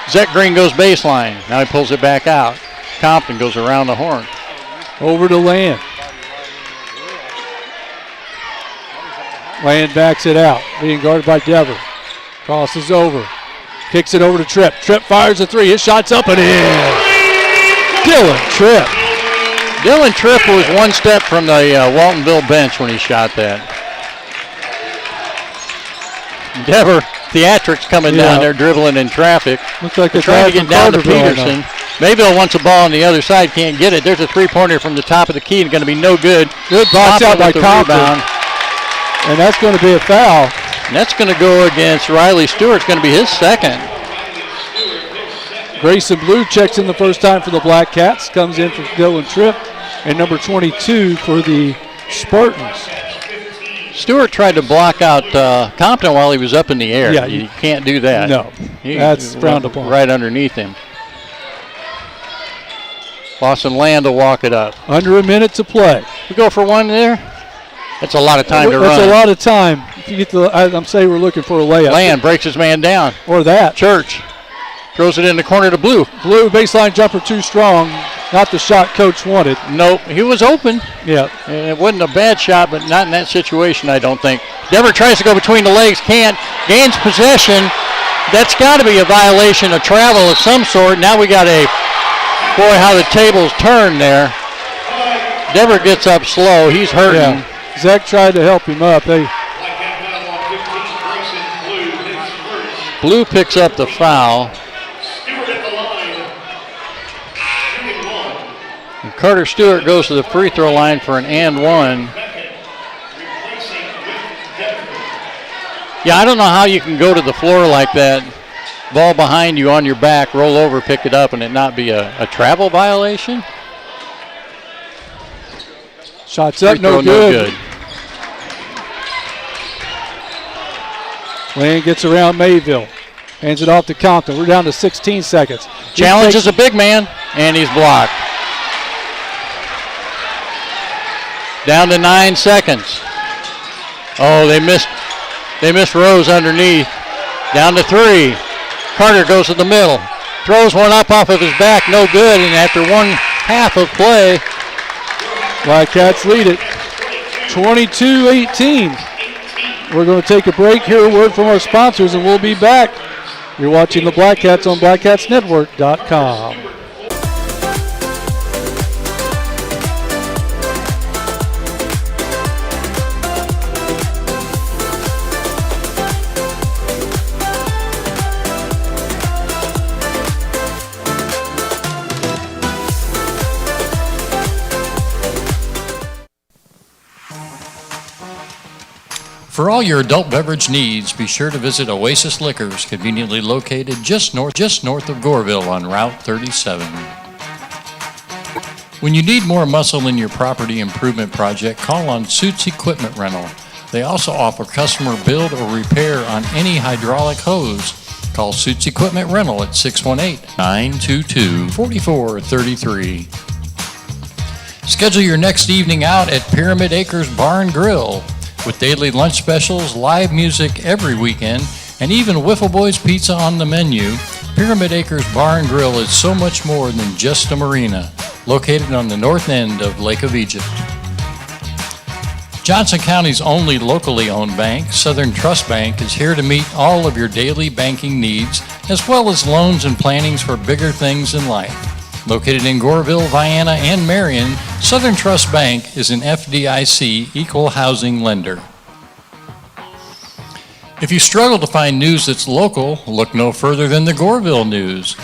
Zach Green goes baseline. Now he pulls it back out. Compton goes around the horn. Over to Land. Land backs it out, being guarded by Dever. Crosses over. Kicks it over to Tripp. Tripp fires a 3. His shot's up and in. Dylan Tripp. Dylan Tripp was one step from the Waltonville bench when he shot that. Dever, theatrics coming down there, dribbling in traffic. Looks like they're trying to get down to Peterson. Mayville wants a ball on the other side, can't get it. There's a three-pointer from the top of the key and going to be no good. Good box out by Compton. And that's going to be a foul. And that's going to go against Riley Stewart. It's going to be his second. Grayson Blue checks in the first time for the Blackcats. Comes in for Dylan Tripp. And number 22 for the Spartans. Stewart tried to block out Compton while he was up in the air. Yeah, you can't do that. No, that's frowned upon. Right underneath him. Boston Land will walk it up. Under a minute to play. We go for one there. That's a lot of time to run. That's a lot of time. If you get the, I'm saying we're looking for a layup. Land breaks his man down. Or that. Church throws it in the corner to Blue. Blue baseline jumper too strong. Not the shot coach wanted. Nope, he was open. Yeah. And it wasn't a bad shot, but not in that situation, I don't think. Dever tries to go between the legs, can't. Gains possession. That's got to be a violation of travel of some sort. Now we got a Boy, how the tables turn there. Dever gets up slow. He's hurting. Yeah. Zach tried to help him up. Blue picks up the foul. And Carter Stewart goes to the free throw line for an and one. Yeah, I don't know how you can go to the floor like that, ball behind you on your back, roll over, pick it up, and it not be a travel violation. Shots up, no good. Lane gets around Mayville. Hands it off to Compton. We're down to 16 seconds. Challenges a big man, and he's blocked. Down to 9 seconds. Oh, they missed Rose underneath. Down to 3. Carter goes to the middle. Throws one up off of his back, no good, and after one half of play, Blackcats lead it 22-18. We're going to take a break here, a word from our sponsors, and we'll be back. You're watching the Blackcats on blackcatsnetwork.com. For all your adult beverage needs, be sure to visit Oasis Liquors, conveniently located just north of Goreville on Route 37. When you need more muscle in your property improvement project, call on Suits Equipment Rental. They also offer customer build or repair on any hydraulic hose. Call Suits Equipment Rental at 618-922-4433. Schedule your next evening out at Pyramid Acres Bar and Grill. With daily lunch specials, live music every weekend, and even Wiffle Boys Pizza on the menu, Pyramid Acres Bar and Grill is so much more than just a marina, located on the north end of Lake of Egypt. Johnson County's only locally owned bank, Southern Trust Bank, is here to meet all of your daily banking needs, as well as loans and plannings for bigger things in life. Located in Goreville, Vienna, and Marion, Southern Trust Bank is an FDIC equal housing lender. If you struggle to find news that's local, look no further than the Goreville News.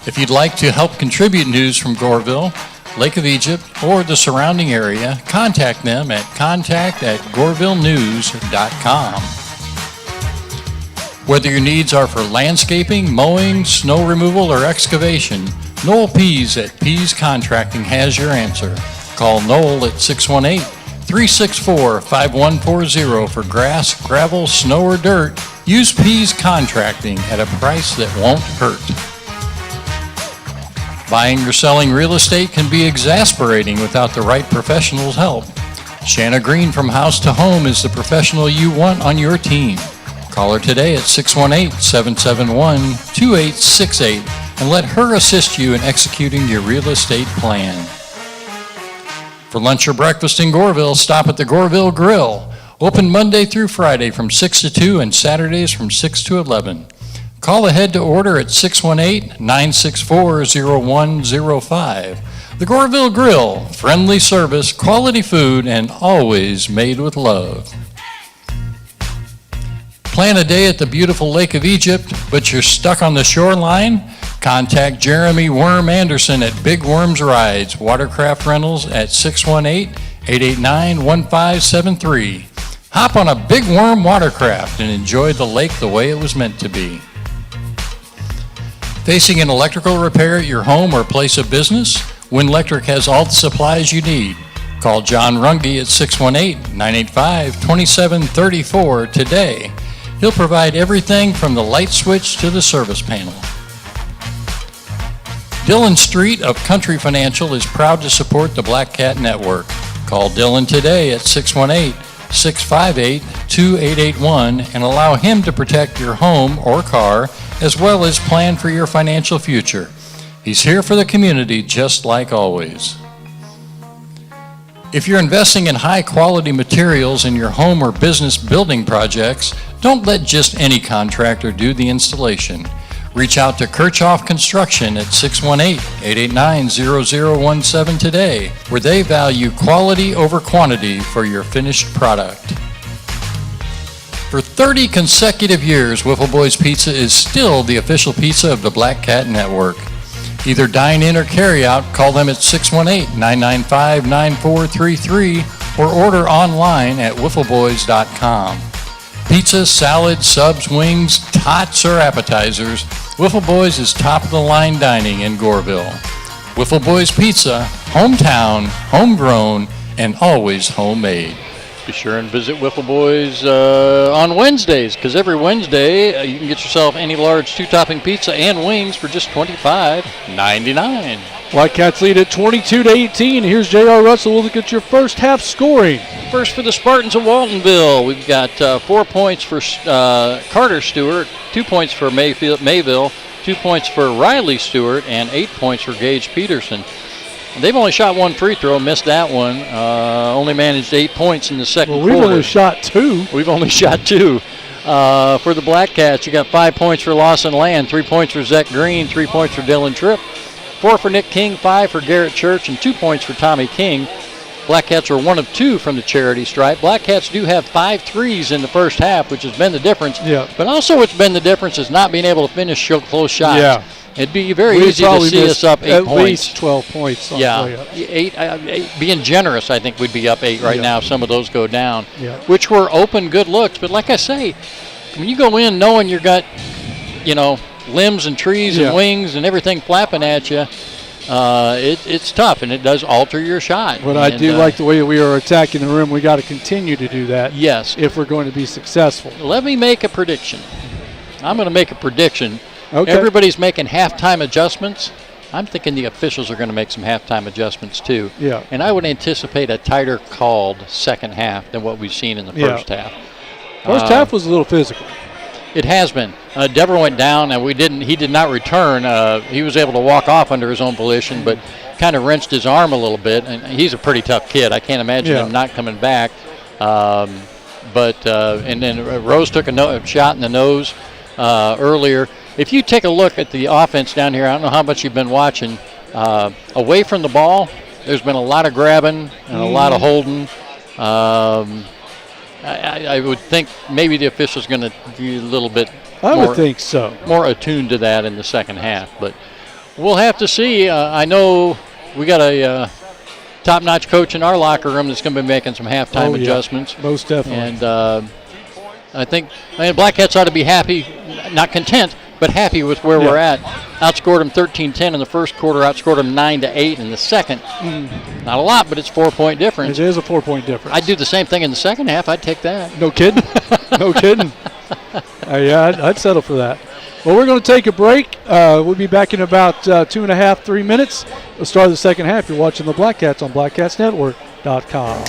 If you'd like to help contribute news from Goreville, Lake of Egypt, or the surrounding area, contact them at contact@gorevillenews.com. Whether your needs are for landscaping, mowing, snow removal, or excavation, Noel Pease at Pease Contracting has your answer. Call Noel at 618-364-5140 for grass, gravel, snow, or dirt. Use Pease Contracting at a price that won't hurt. Buying or selling real estate can be exasperating without the right professional's help. Shanna Green from House to Home is the professional you want on your team. Call her today at 618-771-2868 and let her assist you in executing your real estate plan. For lunch or breakfast in Goreville, stop at the Goreville Grill. Open Monday through Friday from 6 to 2 and Saturdays from 6 to 11. Call ahead to order at 618-964-0105. The Goreville Grill, friendly service, quality food, and always made with love. Plan a day at the beautiful Lake of Egypt, but you're stuck on the shoreline? Contact Jeremy Worm Anderson at Big Worms Rides, Watercraft Rentals at 618-889-1573. Hop on a Big Worm watercraft and enjoy the lake the way it was meant to be. Facing an electrical repair at your home or place of business? Win Electric has all the supplies you need. Call John Runge at 618-985-2734 today. He'll provide everything from the light switch to the service panel. Dylan Street of Country Financial is proud to support the Black Cat Network. Call Dylan today at 618-658-2881 and allow him to protect your home or car as well as plan for your financial future. He's here for the community just like always. If you're investing in high-quality materials in your home or business building projects, don't let just any contractor do the installation. Reach out to Kirchhoff Construction at 618-889-0017 today, where they value quality over quantity for your finished product. For 30 consecutive years, Wiffle Boys Pizza is still the official pizza of the Black Cat Network. Either dine in or carry out, call them at 618-995-9433 or order online at wiffleboys.com. Pizza, salad, subs, wings, tots, or appetizers, Wiffle Boys is top-of-the-line dining in Goreville. Wiffle Boys Pizza, hometown, homegrown, and always homemade. Be sure and visit Wiffle Boys on Wednesdays, because every Wednesday you can get yourself any large two-topping pizza and wings for just $25.99. Blackcats lead at 22-18. Here's J.R. Russell. We'll look at your first half scoring. First for the Spartans of Waltonville, we've got 4 points for Carter Stewart, 2 points for Mayville, 2 points for Riley Stewart, and 8 points for Gage Peterson. They've only shot one free throw, missed that one. Only managed 8 points in the second quarter. We've only shot 2. We've only shot 2. For the Blackcats, you got 5 points for Lawson Land, 3 points for Zach Green, 3 points for Dylan Tripp, 4 for Nick King, 5 for Garrett Church, and 2 points for Tommy King. Blackcats are 1 of 2 from the charity stripe. Blackcats do have 5 threes in the first half, which has been the difference. Yeah. But also what's been the difference is not being able to finish close shots. Yeah. It'd be very easy to see us up 8 points. At least 12 points. Yeah, 8, being generous, I think we'd be up 8 right now if some of those go down, which were open good looks. But like I say, when you go in knowing you got, limbs and trees and wings and everything flapping at you, it's tough, and it does alter your shot. But I do like the way we are attacking the rim. We got to continue to do that. Yes. If we're going to be successful. Let me make a prediction. I'm going to make a prediction. Okay. Everybody's making halftime adjustments. I'm thinking the officials are going to make some halftime adjustments too. Yeah. And I would anticipate a tighter called second half than what we've seen in the first half. First half was a little physical. It has been. Dever went down, and he did not return. He was able to walk off under his own volition, but kind of wrenched his arm a little bit. And he's a pretty tough kid. I can't imagine him not coming back. And then Rose took a shot in the nose earlier. If you take a look at the offense down here, I don't know how much you've been watching. Away from the ball, there's been a lot of grabbing and a lot of holding. I would think maybe the officials going to be a little bit would think so. More attuned to that in the second half. But we'll have to see. I know we got a top-notch coach in our locker room that's going to be making some halftime adjustments. Most definitely. And I think Blackcats ought to be happy, not content, but happy with where we're at. Outscored them 13-10 in the first quarter, outscored them 9-8 in the second. Not a lot, but it's 4-point difference. It is a 4-point difference. I'd do the same thing in the second half. I'd take that. No kidding. No kidding. I'd settle for that. Well, we're going to take a break. We'll be back in about 2.5, 3 minutes. We'll start the second half. You're watching the Blackcats on BlackcatsNetwork.com.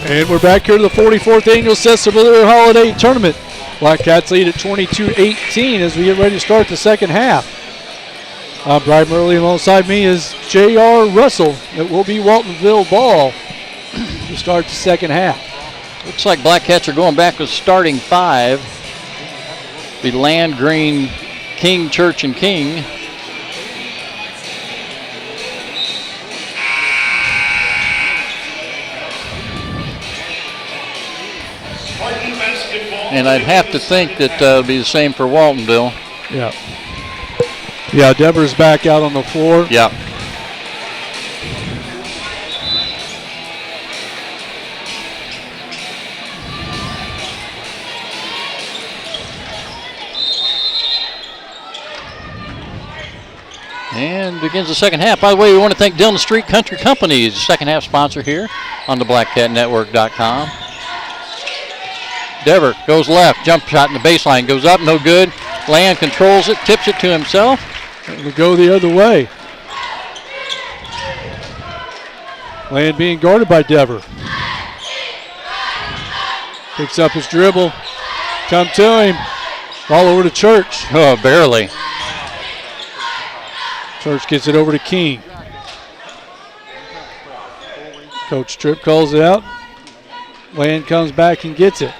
And we're back here to the 44th annual Sesser-Valier Holiday Tournament. Blackcats lead at 22-18 as we get ready to start the second half. I'm Brian Murley, alongside me is J.R. Russell. It will be Waltonville ball to start the second half. Looks like Blackcats are going back with starting five. Be Land, Green, King, Church, and King. And I'd have to think that it'll be the same for Waltonville. Yeah. Yeah, Deborah's back out on the floor. Yeah. And begins the second half. By the way, we want to thank Dillon Street Country Company, the second half sponsor here on the BlackCatNetwork.com. Dever goes left, jump shot in the baseline, goes up, no good. Land controls it, tips it to himself. It'll go the other way. Land being guarded by Dever. Picks up his dribble. Come to him. Ball over to Church. Oh, barely. Church gets it over to King. Coach Tripp calls it out. Land comes back and gets it.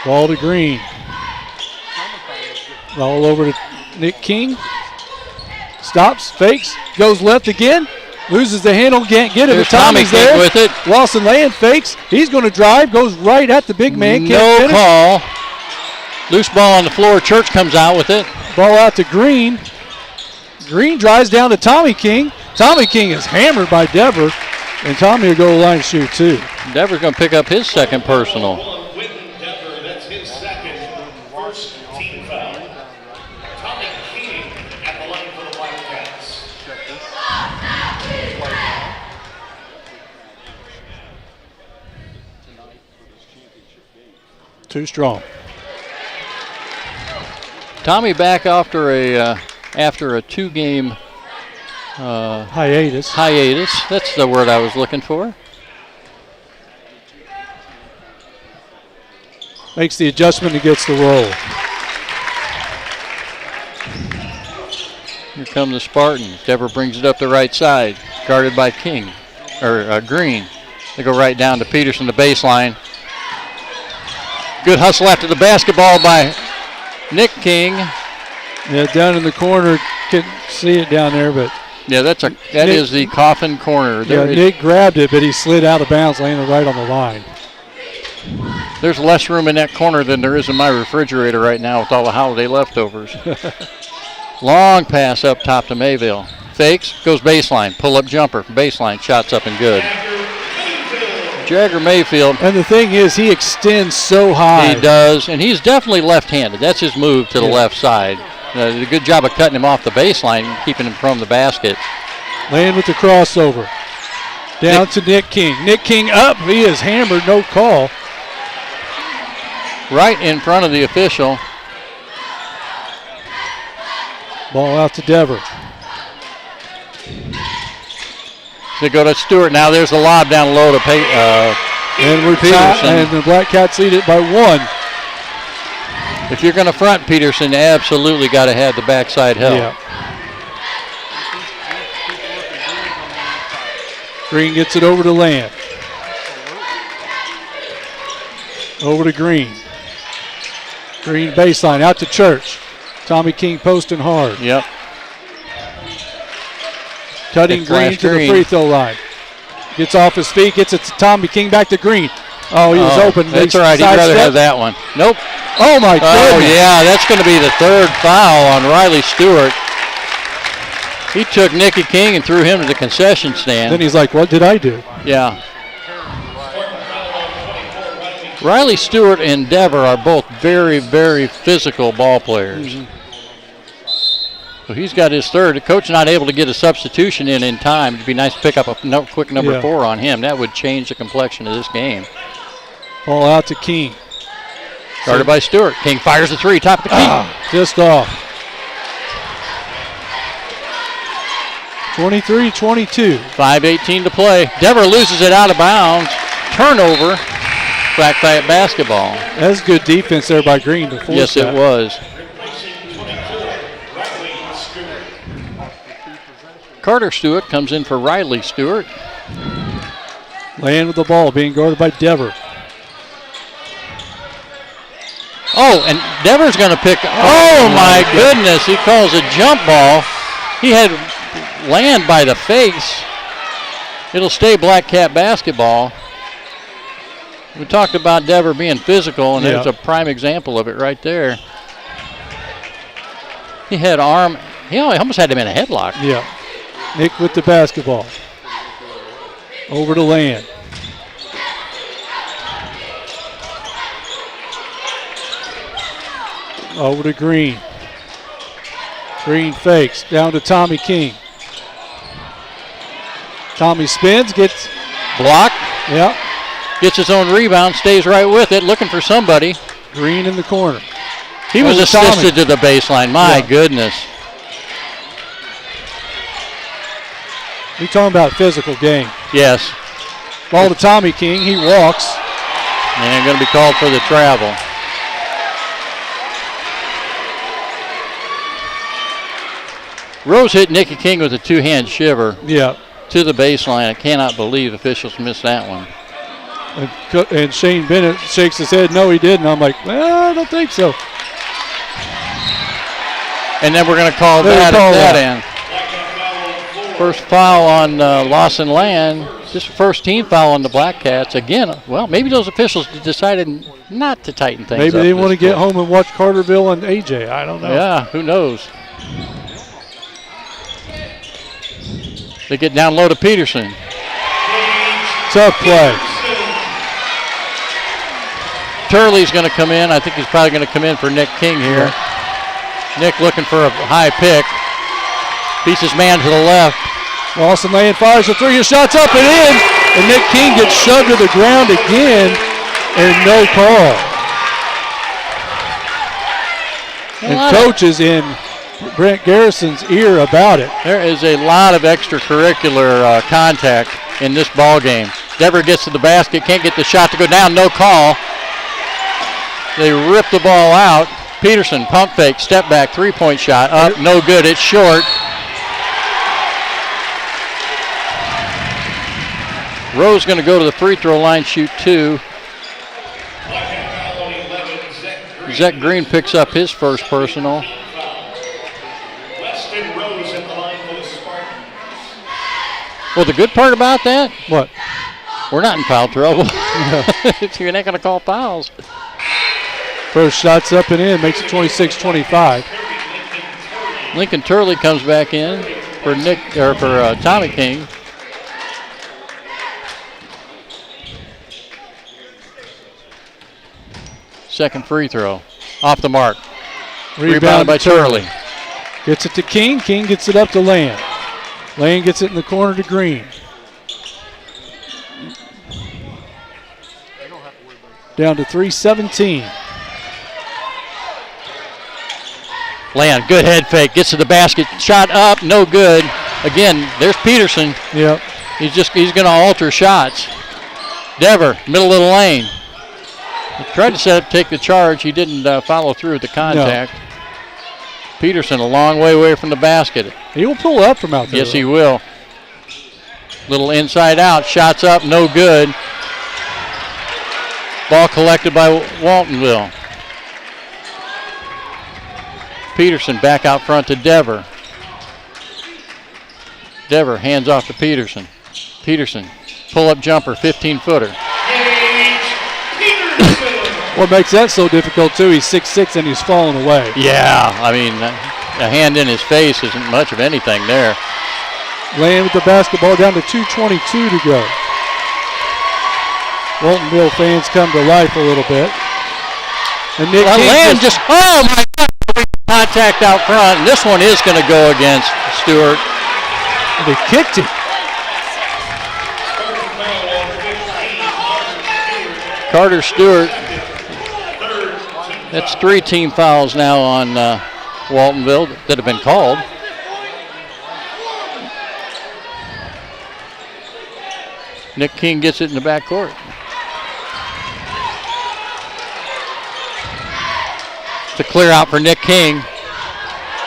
Ball to Green. Ball over to Nick King. Stops, fakes, goes left again. Loses the handle, can't get it. There's But Tommy's Tommy there with it. Lawson Land fakes. He's going to drive, goes right at the big man. Can't No finish. call. Loose ball on the floor. Church comes out with it. Ball out to Green. Green drives down to Tommy King. Tommy King is hammered by Dever, and Tommy will go to the line to shoot two. Dever's going to pick up his second personal. That's his second, first team foul. Tommy King at the line for the Blackcats. Too strong. Tommy back after a two-game Hiatus. That's the word I was looking for. Makes the adjustment and gets the roll. Here come the Spartans. Dever brings it up the right side, guarded by King, or Green. They go right down to Peterson, the baseline. Good hustle after the basketball by Nick King. Yeah, down in the corner, couldn't see it down there, but Yeah, that is the coffin corner. yeah, Nick grabbed it, but he slid out of bounds, landing right on the line. There's less room in that corner than there is in my refrigerator right now with all the holiday leftovers. Long pass up top to Mayville. Fakes, goes baseline, pull-up jumper, baseline, shots up and good. Jagger Mayfield. And the thing is, he extends so high. He does, and he's definitely left-handed. That's his move to the left side. Did a good job of cutting him off the baseline, keeping him from the basket. Land with the crossover. Down to Nick King. Nick King up. He is hammered. No call. Right in front of the official. Ball out to Dever. They go to Stewart. Now there's the lob down low to And we're tied, and the Blackcats lead it by one. If you're going to front Peterson, absolutely got to have the backside help. Yeah. Green gets it over to Land. Over to Green. Green baseline out to Church. Tommy King posting hard. Yep. Cutting Green to the free throw line. Gets off his feet, gets it to Tommy King, back to Green. Oh, he was open. That's all right. He'd rather have that one. Nope. Oh, my goodness. Oh, yeah. That's going to be the third foul on Riley Stewart. He took Nicky King and threw him to the concession stand. Then he's like, what did I do? Yeah. Riley Stewart and Dever are both very, very physical ball players. Mm-hmm. So he's got his third. The coach not able to get a substitution in time. It'd be nice to pick up a quick number 4 on him. That would change the complexion of this game. Ball out to King. Guarded by Stewart. King fires a three, top of the key. Just off. 23-22. 5:18 to play. Dever loses it out of bounds. turnover. Blackcat basketball. That's good defense there by Green to force Yes, that. it was. Carter Stewart comes in for Riley Stewart. Land with the ball, being guarded by Dever. Oh, and Dever's going to pick. Oh, my goodness. He calls a jump ball. He had Land by the face. It'll stay Blackcat basketball. We talked about Dever being physical, and there's a prime example of it right there. He had he almost had him in a headlock. Yeah. Nick with the basketball. Over to Land. Over to Green. Green fakes. Down to Tommy King. Tommy spins, gets blocked. Yep. Gets his own rebound, stays right with it, looking for somebody. Green in the corner. He was assisted to the baseline. My goodness. We're talking about physical game. Yes. Ball to Tommy King. He walks. And going to be called for the travel. Rose hit Nicky King with a two-hand shiver. Yeah. To the baseline. I cannot believe officials missed that one. And Shane Bennett shakes his head, no, he didn't. I'm like, well, I don't think so. And then we're going to call that at that end. First foul on Lawson Land. Just first team foul on the Blackcats. Again, well, maybe those officials decided not to tighten things up. Maybe they want to get home and watch Carterville and AJ. I don't know. Yeah, who knows? They get down low to Peterson. Tough play. Turley's going to come in. I think he's probably going to come in for Nick King here. Nick looking for a high pick. Beats his man to the left. Lawson Land fires a three. His shot's up and in. And Nick King gets shoved to the ground again. And no call. And coach is in Brent Garrison's ear about it. There is a lot of extracurricular contact in this ball game. Dever gets to the basket, can't get the shot to go down, no call. They rip the ball out. Peterson, pump fake, step back, three-point shot, up, no good, it's short. Rose going to go to the free throw line, shoot two. Zach Green picks up his first personal. Well, the good part about that? What? We're not in foul trouble. You're not going to call fouls. First shot's up and in, makes it 26-25. Lincoln Turley comes back in for Tommy King. Second free throw, off the mark. Rebounded by Turley. Gets it to King. King gets it up to Land. Land gets it in the corner to Green. Down to 3:17. Land, good head fake, gets to the basket, shot up, no good. Again, there's Peterson. Yep. He's going to alter shots. Dever, middle of the lane. He tried to take the charge. He didn't follow through with the contact. No. Peterson a long way away from the basket. He will pull up from out there. Yes, he will. Little inside out, shots up, no good. Ball collected by Waltonville. Peterson back out front to Dever. Dever hands off to Peterson. Peterson, pull-up jumper, 15-footer. What makes that so difficult, too, he's 6'6", and he's falling away. Yeah, I mean, a hand in his face isn't much of anything there. Land with the basketball down to 2:22 to go. Waltonville fans come to life a little bit. And Nick Land just, oh my God, contact out front. And this one is going to go against Stewart. And they kicked it. Carter Stewart. That's 3 team fouls now on Waltonville that have been called. Nick King gets it in the backcourt. the clear out for Nick King.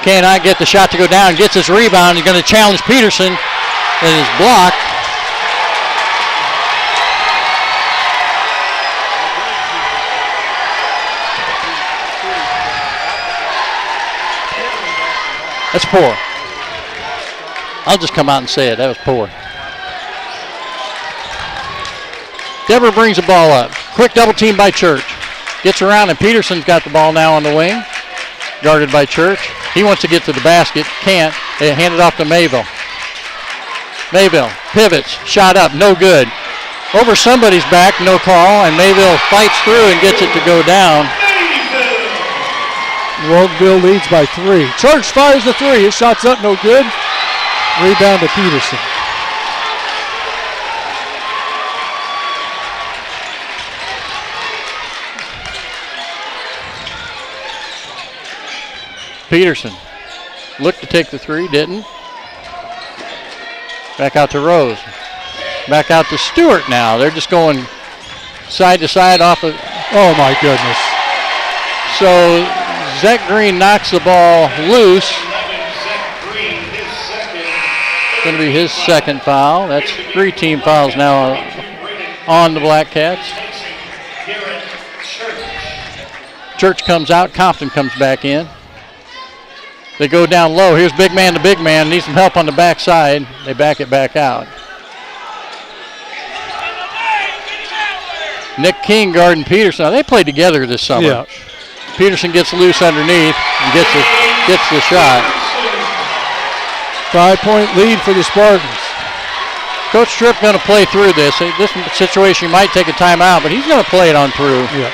Cannot get the shot to go down. Gets his rebound. He's going to challenge Peterson. It is blocked. That's poor. I'll just come out and say it. That was poor. Dever brings the ball up. Quick double team by Church. Gets around, and Peterson's got the ball now on the wing. Guarded by Church. He wants to get to the basket. Can't. They hand it off to Mayville. Mayville pivots. Shot up. No good. Over somebody's back. No call. And Mayville fights through and gets it to go down. Waltonville leads by 3. Church fires the 3. His shot's up. No good. Rebound to Peterson. Peterson looked to take the 3, didn't. Back out to Rose. Back out to Stewart now. They're just going side to side off of. Oh my goodness. So Zach Green knocks the ball loose. It's going to be his second foul. That's 3 team fouls now on the Blackcats. Church comes out. Compton comes back in. They go down low. Here's big man to big man. Needs some help on the backside. They back it back out. Nick King guarding Peterson. They played together this summer. Yeah. Peterson gets loose underneath and gets the shot. 5-point lead for the Spartans. Coach Tripp going to play through this. This situation, he might take a timeout, but he's going to play it on through. Yeah.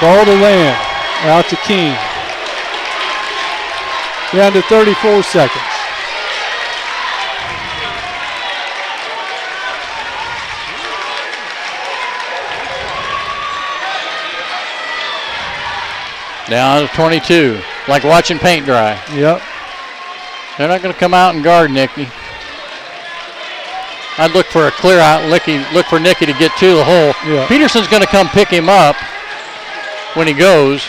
Ball to Land. Out to King. Down to 34 seconds. Down to 22. Like watching paint dry. Yep. They're not going to come out and guard Nicky. I'd look for a clear out. Look for Nicky to get to the hole. Yeah. Peterson's going to come pick him up when he goes.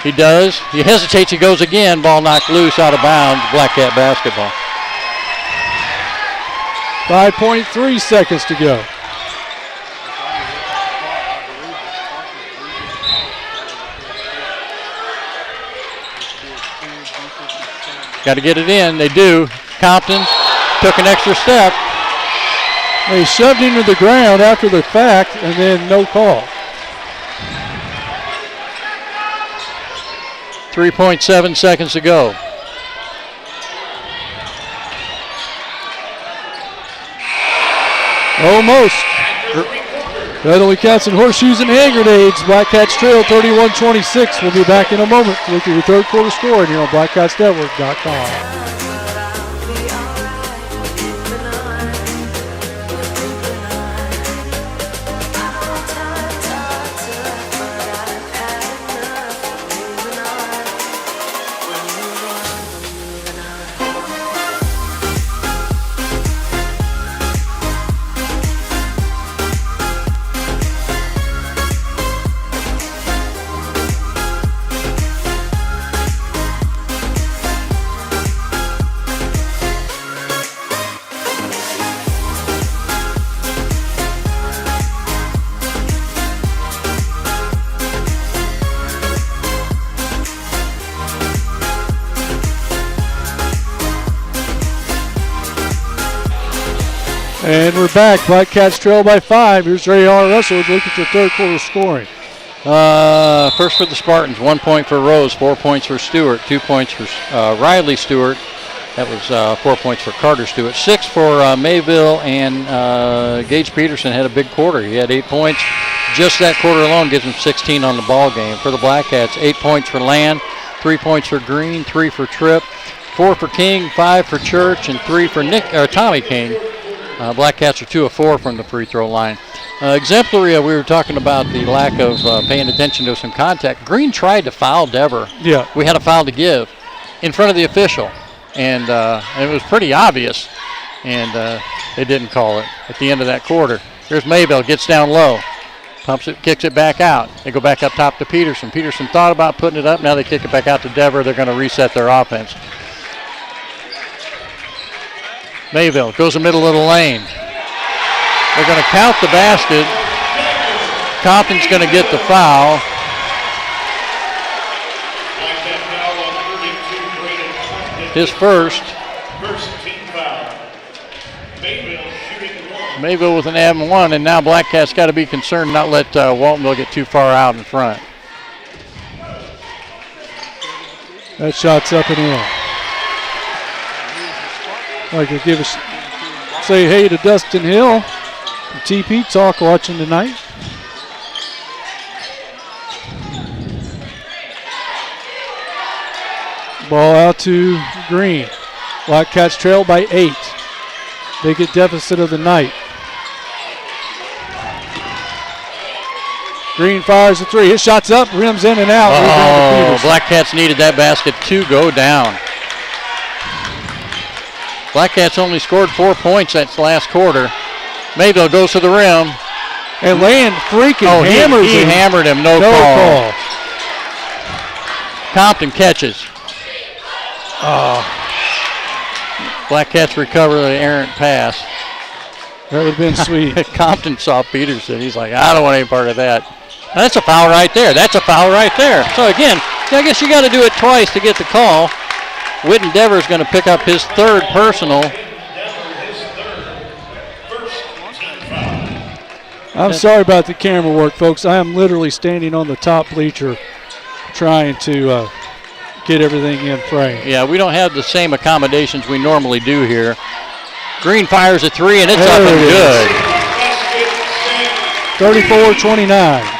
He does. He hesitates. He goes again. Ball knocked loose out of bounds. Blackcat basketball. 5.3 seconds to go. Got to get it in. They do. Compton took an extra step. They shoved him to the ground after the fact, and then no call. 3.7 seconds to go. Almost. Red Only Cats and Horseshoes and hand grenades. Blackcats trail 31-26. We'll be back in a moment. Look at your third quarter score here on BlackcatsNetwork.com. And we're back. Blackcats trail by 5. Here's Ray-R Russell. Look at your third quarter scoring. First for the Spartans, 1 point for Rose, 4 points for Stewart, 2 points for Riley Stewart. That was 4 points for Carter Stewart. 6 for Mayville, and Gage Peterson had a big quarter. He had 8 points. Just that quarter alone gives him 16 on the ball game. For the Blackcats, 8 points for Land, 3 points for Green, 3 for Tripp, 4 for King, 5 for Church, and 3 for Tommy King. Blackcats are 2 of 4 from the free throw line. Exemplary, we were talking about the lack of paying attention to some contact. Green tried to foul Dever. Yeah. We had a foul to give in front of the official, and it was pretty obvious, and they didn't call it at the end of that quarter. Here's Mayville, gets down low. Pumps it, kicks it back out. They go back up top to Peterson. Peterson thought about putting it up. Now they kick it back out to Dever. They're going to reset their offense. Mayville goes the middle of the lane. They're going to count the basket. Compton's going to get the foul. His first. Team foul. Mayville with an and one, and now Blackcats got to be concerned not let Waltonville get too far out in front. That shot's up and in. I'd like to say hey to Dustin Hill from TP Talk watching tonight. Ball out to Green. Blackcats trail by 8. Biggest deficit of the night. Green fires a 3. His shot's up, rims in and out. Oh, Blackcats needed that basket to go down. Blackcats only scored 4 points that last quarter. Mayville goes to the rim. And Land freaking hammers he him. hammered him, no call. Compton catches. Blackcats recover the errant pass. That would have been sweet. Compton saw Peterson. He's like, I don't want any part of that. That's a foul right there. That's a foul right there. So again, I guess you got to do it twice to get the call. Whitten Dever is going to pick up his third personal. I'm sorry about the camera work, folks. I am literally standing on the top bleacher trying to get everything in frame. Yeah, we don't have the same accommodations we normally do here. Green fires a 3, and it's up and good. 34-29.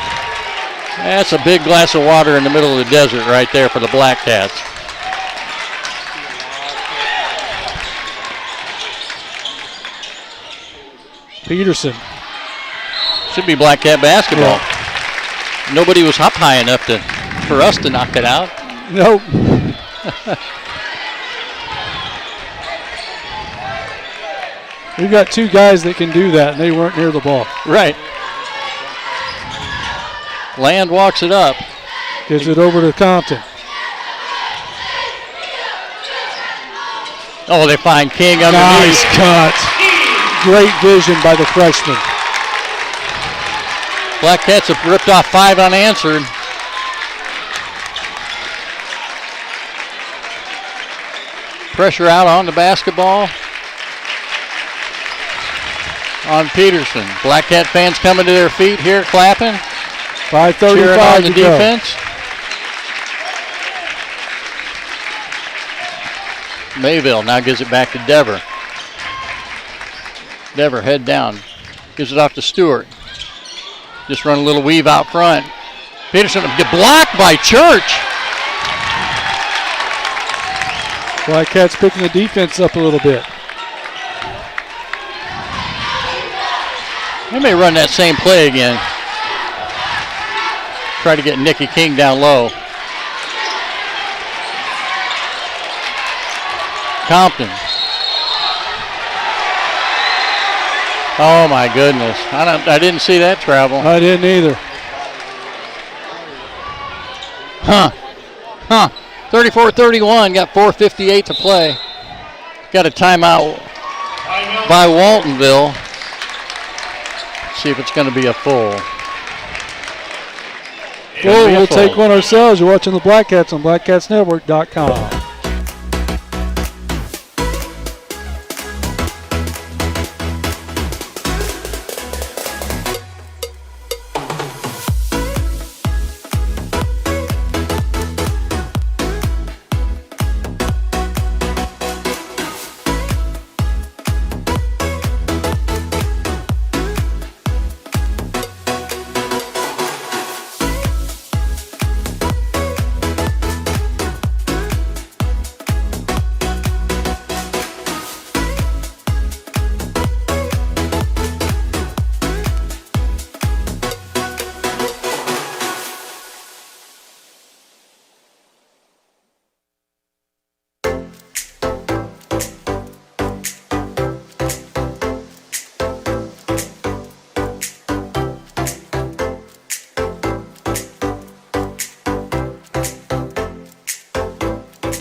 That's a big glass of water in the middle of the desert right there for the Blackcats. Peterson. Should be Blackcat basketball. Yeah. Nobody was up high enough for us to knock it out. Nope. We've got 2 guys that can do that, and they weren't near the ball. Right. Land walks it up. Gives it over to Compton. Oh, they find King underneath. Nice cut. Great vision by the freshman. Blackcats have ripped off 5 unanswered. Pressure out on the basketball. On Peterson. Blackcat fans coming to their feet here, clapping. 5:35 on the defense. Mayville now gives it back to Dever. Dever head down. Gives it off to Stewart. Just run a little weave out front. Peterson blocked by Church. Blackcats picking the defense up a little bit. They may run that same play again. Try to get Nicky King down low. Compton. Oh my goodness. I didn't see that travel. I didn't either. 34-31, got 4:58 to play. Got a timeout by Waltonville. See if it's going to be a full. We'll take one ourselves. You're watching the Blackcats on blackcatsnetwork.com.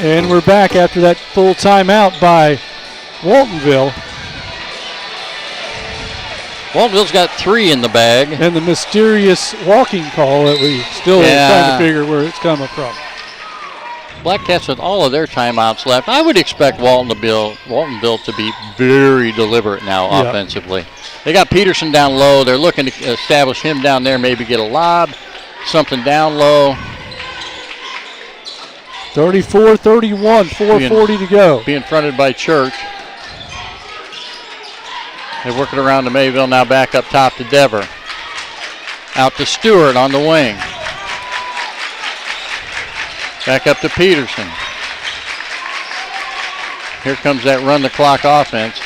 And we're back after that full timeout by Waltonville. Waltonville's got 3 in the bag. And the mysterious walking call that we still are trying to figure where it's coming from. Blackcats with all of their timeouts left. I would expect Waltonville to be very deliberate now offensively. They got Peterson down low. They're looking to establish him down there, maybe get a lob, something down low. 34-31, 4:40 to go. Being fronted by Church. They're working around to Mayville, now back up top to Dever. Out to Stewart on the wing. Back up to Peterson. Here comes that run the clock offense.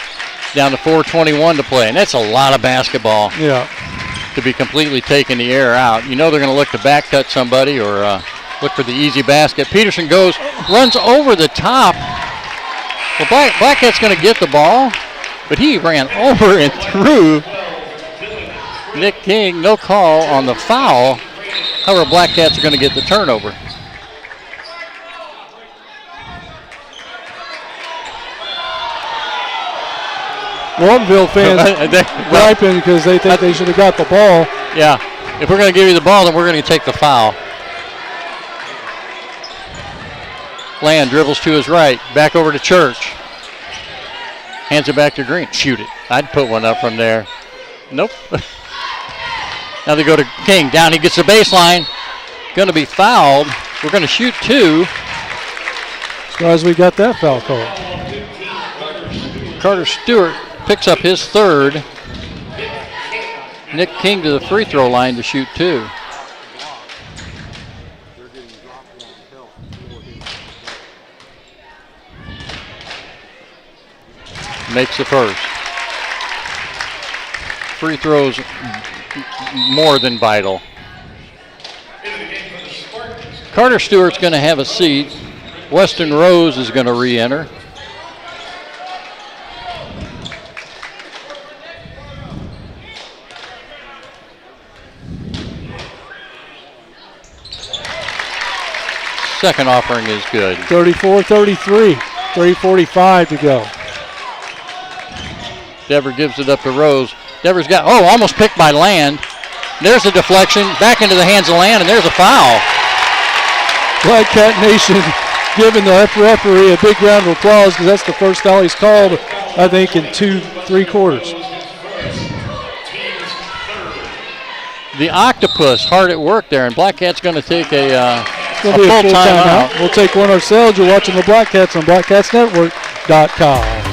Down to 4:21 to play, and that's a lot of basketball. Yeah. To be completely taking the air out. You know they're going to look to back cut somebody or look for the easy basket. Peterson runs over the top. Well, Blackcat's going to get the ball, but he ran over and through Nick King. No call on the foul. However, Blackcats are going to get the turnover. Waltonville fans griping because they think they should have got the ball. Yeah, if we're going to give you the ball, then we're going to take the foul. Land dribbles to his right, back over to Church. Hands it back to Green. Shoot it. I'd put one up from there. Nope. Now they go to King. Down, he gets the baseline. Going to be fouled. We're going to shoot 2. Surprised we got that foul call. Carter Stewart picks up his 3rd. Nick King to the free throw line to shoot 2. Makes the first. Free throws more than vital. Carter Stewart's going to have a seat. Weston Rose is going to re-enter. Second offering is good. 34-33, 3:45 to go. Dever gives it up to Rose. Dever's got, almost picked by Land. There's a deflection, back into the hands of Land, and there's a foul. Blackcat Nation giving the referee a big round of applause because that's the first foul he's called, I think, in 2-3 quarters. The octopus hard at work there, and Blackcat's going to take a full timeout. We'll take one ourselves. You're watching the Blackcats on BlackcatsNetwork.com.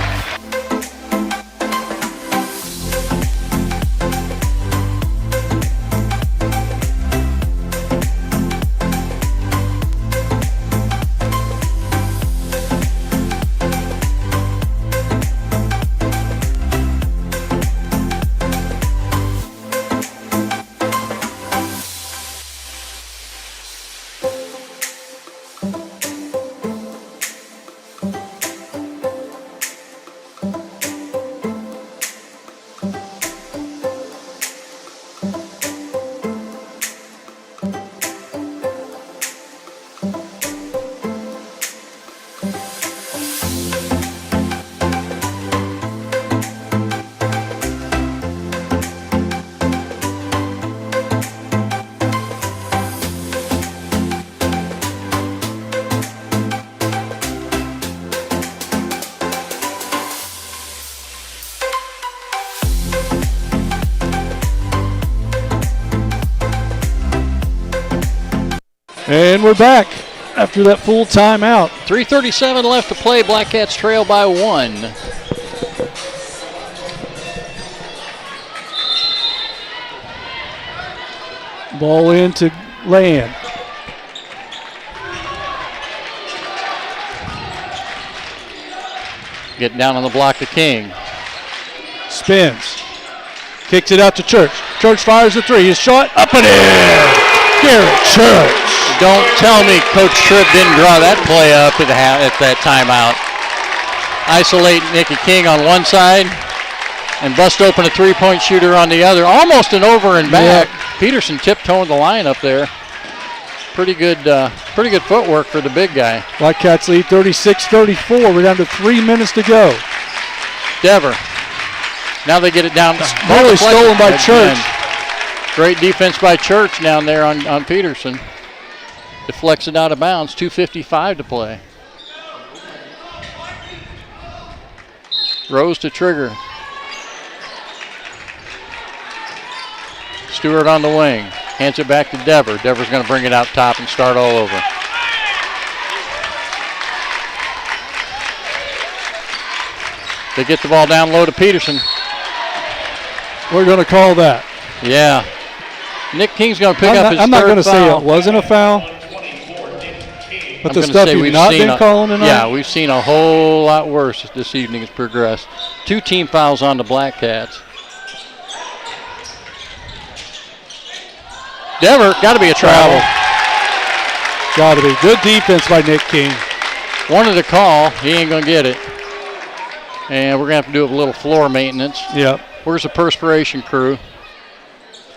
And we're back after that full timeout. 3:37 left to play. Blackcats trail by 1. Ball into Land. Getting down on the block to King. Spins. Kicks it out to Church. Church fires a 3. His shot up and in. Garrett Church. Don't tell me Coach Tripp didn't draw that play up at that timeout. Isolate Nicky King on one side and bust open a three-point shooter on the other. Almost an over and back. Yep. Peterson tiptoeing the line up there. Pretty good footwork for the big guy. Blackcats lead 36-34. We're down to 3 minutes to go. Dever. Now they get it down. Nearly stolen by Church. Great defense by Church down there on Peterson. Deflects it out of bounds. 2:55 to play. Rose to trigger. Stewart on the wing. Hands it back to Dever. Dever's going to bring it out top and start all over. They get the ball down low to Peterson. We're going to call that. Yeah. Nick King's going to pick up his third foul. I'm not going to say it wasn't a foul. But the stuff you've not been calling tonight? Yeah, we've seen a whole lot worse as this evening has progressed. 2 team fouls on the Blackcats. Dever, got to be a travel. Got to be. Good defense by Nick King. Wanted to call. He ain't going to get it. And we're going to have to do a little floor maintenance. Yep. Where's the perspiration crew?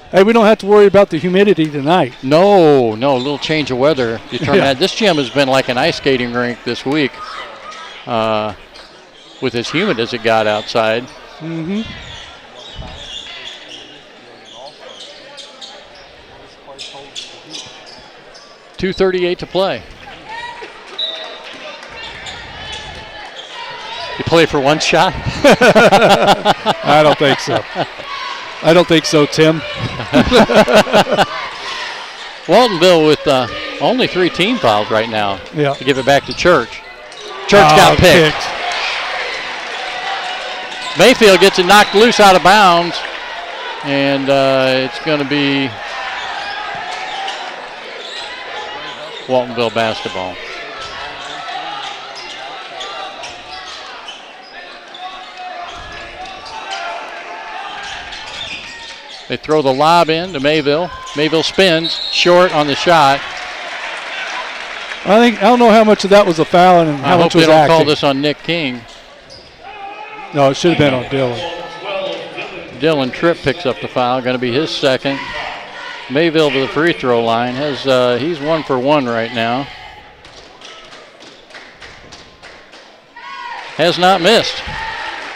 Hey, we don't have to worry about the humidity tonight. No, a little change of weather. That. This gym has been like an ice skating rink this week with as humid as it got outside. Mm-hmm. .238 to play. You play for one shot? I don't think so. I don't think so, Tim. Waltonville with only 3 team fouls right now. Yeah. To give it back to Church. Church got picked. Mayfield gets it knocked loose out of bounds. And it's going to be Waltonville basketball. They throw the lob in to Mayville. Mayville spins short on the shot. I don't know how much of that was a foul and how much was acting. I hope they don't call acting. this on Nick King. No, it should have been on Dylan. Dylan Tripp picks up the foul. Going to be his second. Mayville to the free throw line. He's 1 for 1 right now. Has not missed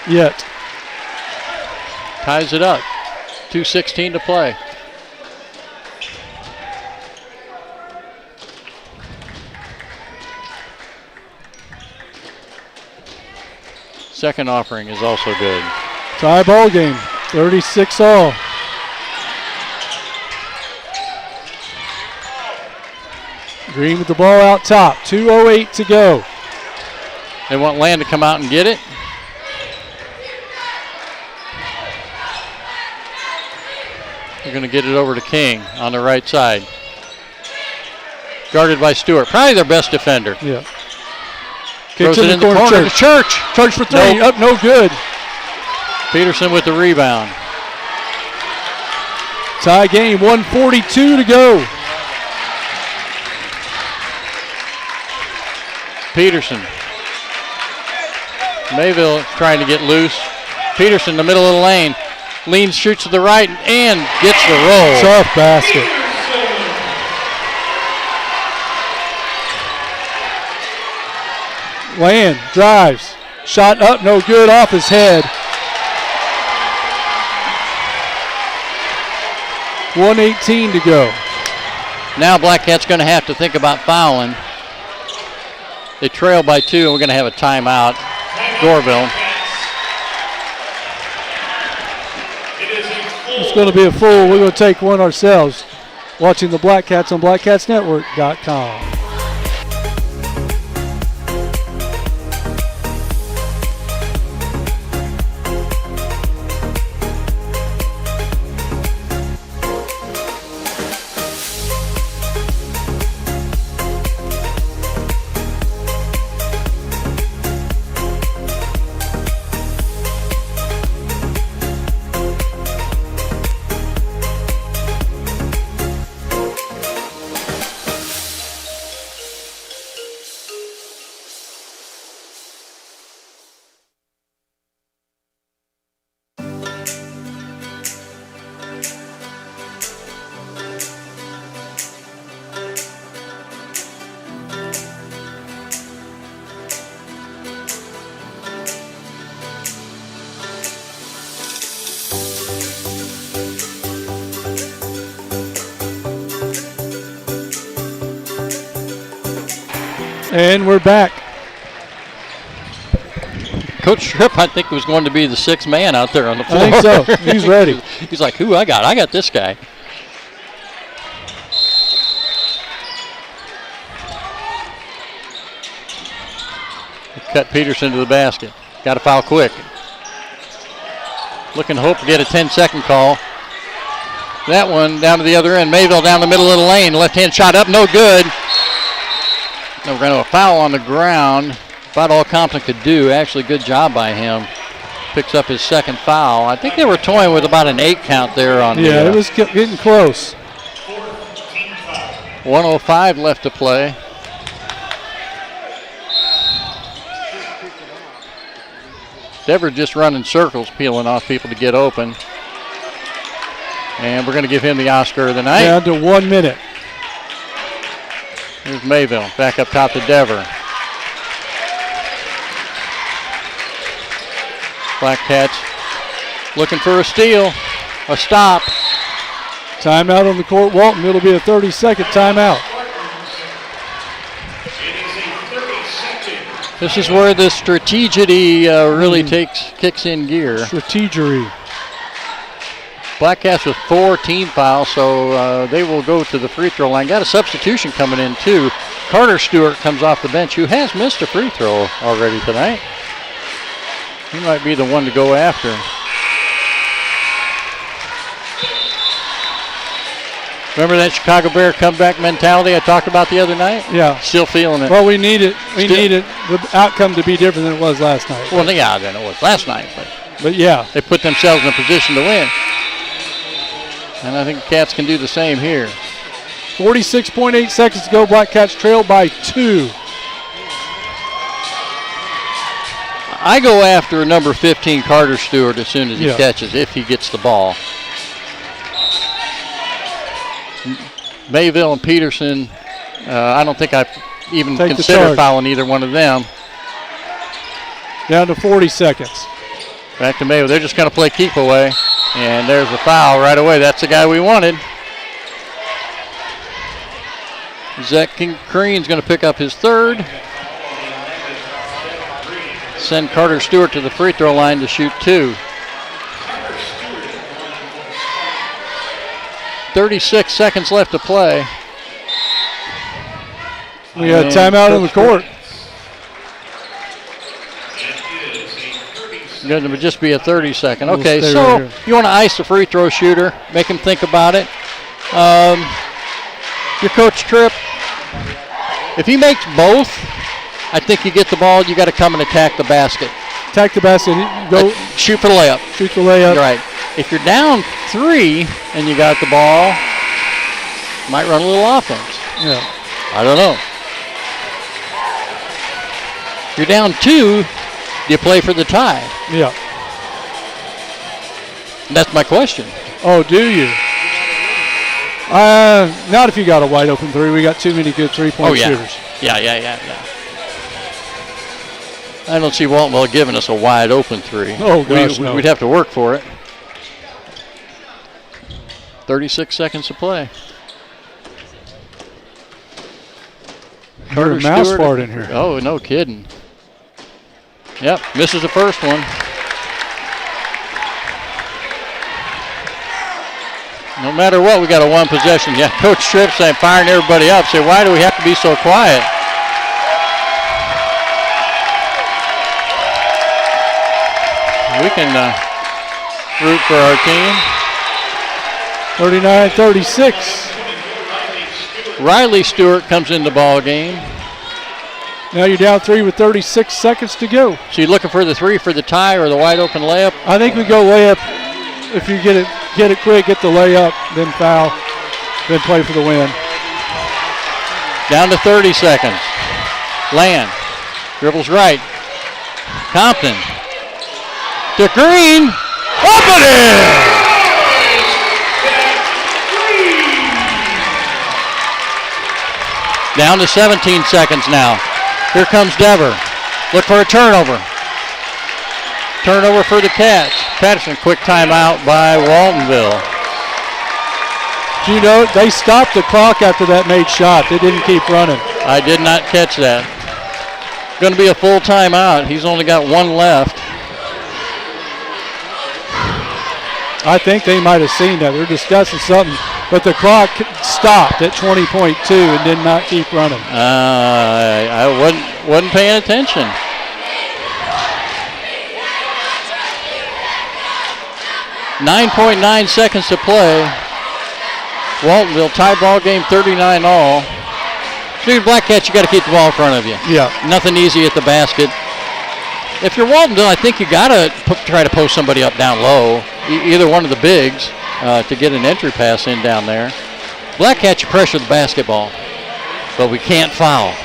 yet. Ties it up. 2:16 to play. Second offering is also good. Tie ball game, 36-all. Green with the ball out top, 2:08 to go. They want Land to come out and get it. They're going to get it over to King on the right side. Guarded by Stewart. Probably their best defender. Yeah. Throws it in the corner to Church. Church for 3. Nope. Up, no good. Peterson with the rebound. Tie game, 1:42 to go. Peterson. Mayville trying to get loose. Peterson in the middle of the lane. Leans, shoots to the right, and gets the roll. Tough basket. Land drives. Shot up, no good, off his head. 1:18 to go. Now Blackcats going to have to think about fouling. They trail by 2, and we're going to have a timeout. Goreville. It's going to be a full. We're going to take one ourselves. Watching the Blackcats on BlackcatsNetwork.com. And we're back. Coach Tripp, I think, was going to be the sixth man out there on the floor. I think so. He's ready. He's like, who I got? I got this guy. Cut Peterson to the basket. Got to foul quick. Looking to hope to get a 10-second call. That one down to the other end. Mayville down the middle of the lane. Left-hand shot up, no good. And we're going to a foul on the ground. About all Compton could do. Actually, good job by him. Picks up his second foul. I think they were toying with about an 8 count there on Yeah, it was getting close. 1:05 left to play. Dever just running circles, peeling off people to get open. And we're going to give him the Oscar of the night. Down to 1 minute. Here's Mayville, back up top to Dever. Blackcats looking for a steal, a stop. Timeout on the court, Walton. It'll be a 30-second timeout. This is where the strategy really kicks in gear. Strategery. Blackcats with 4 team fouls, so they will go to the free throw line. Got a substitution coming in too. Carter Stewart comes off the bench, who has missed a free throw already tonight. He might be the one to go after. Remember that Chicago Bear comeback mentality I talked about the other night? Yeah. Still feeling it. Well, we need it. We needed the outcome to be different than it was last night. Well, yeah, than it was last night. But yeah. They put themselves in a position to win. And I think the Cats can do the same here. 46.8 seconds to go. Blackcats trail by 2. I go after number 15, Carter Stewart, as soon as he catches, if he gets the ball. Mayville and Peterson, I don't think I've even considered fouling either one of them. Down to 40 seconds. Back to Mayville. They're just going to play keep away. And there's a foul right away. That's the guy we wanted. Zach Green's going to pick up his third. Send Carter Stewart to the free throw line to shoot 2. 36 seconds left to play. We got a timeout on the court. Going to just be a 30-second. Okay, so you want to ice the free throw shooter, make him think about it. Your coach Tripp, if he makes both, I think you get the ball, you got to come and attack the basket. Attack the basket, go. Shoot for the layup. Shoot the layup. You're right. If you're down 3 and you got the ball, might run a little offense. Yeah. I don't know. If you're down 2, do you play for the tie? Yeah. That's my question. Oh, do you? Not if you got a wide open 3. We got too many good 3-point shooters. Yeah. I don't see Waltonville giving us a wide open 3. Oh, gosh, no. We'd have to work for it. 36 seconds to play. Carter mouse fart in here. Oh, no kidding. Yep, misses the first one. No matter what, we got a 1 possession. Yeah, Coach Tripp saying, firing everybody up. Say, why do we have to be so quiet? We can root for our team. 39-36. Riley Stewart comes in the ball game. Now you're down 3 with 36 seconds to go. So you're looking for the 3 for the tie or the wide open layup? I think we go layup. If you get it quick, get the layup, then foul, then play for the win. Down to 30 seconds. Land dribbles right. Compton to Green. Up and in! Down to 17 seconds now. Here comes Dever. Look for a turnover. Turnover for the Cats. Patterson, quick timeout by Waltonville. You know, they stopped the clock after that made shot. They didn't keep running. I did not catch that. Going to be a full timeout. He's only got one left. I think they might have seen that. They're discussing something, but the clock stopped at 20.2 and did not keep running. I wasn't paying attention. .9 seconds to play. Waltonville tie ball game 39-all. Dude, Blackcats, you got to keep the ball in front of you. Yeah. Nothing easy at the basket. If you're Waltonville, I think you got to try to post somebody up down low, either one of the bigs, to get an entry pass in down there. Blackcats, you pressure the basketball, but we can't foul.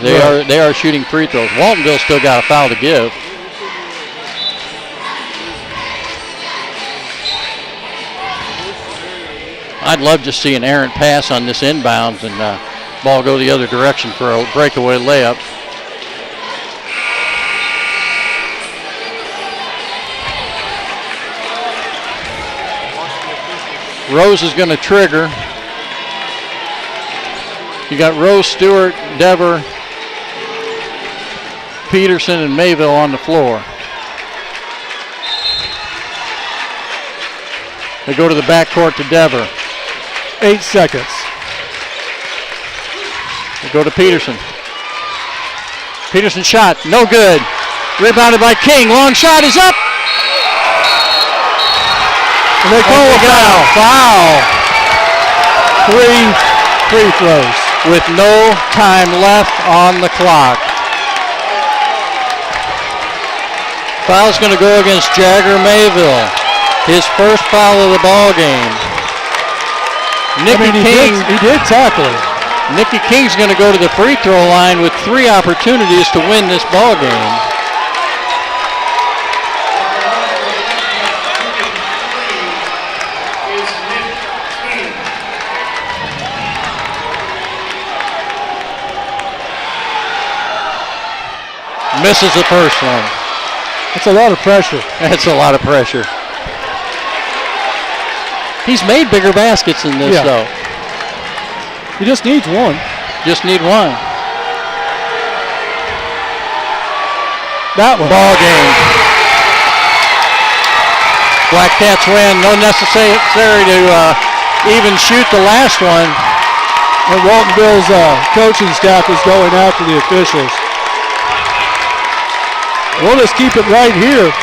They are shooting free throws. Waltonville still got a foul to give. I'd love to see an errant pass on this inbounds and ball go the other direction for a breakaway layup. Rose is going to trigger. You got Rose, Stewart, Dever, Peterson, and Mayville on the floor. They go to the backcourt to Dever. 8 seconds. They go to Peterson. Peterson shot, no good. Rebounded by King. Long shot is up. And they call a foul. 3 free throws with no time left on the clock. Foul's going to go against Jagger Mayville. His first foul of the ball game. He did tackle him. Nicky King's going to go to the free throw line with 3 opportunities to win this ball game. Misses the first one. That's a lot of pressure. That's a lot of pressure. He's made bigger baskets than this, though. He just needs one. Just need one. That one. Ball game. Blackcats win. No necessary to even shoot the last one. And Waltonville's coaching staff is going after the officials. We'll just keep it right here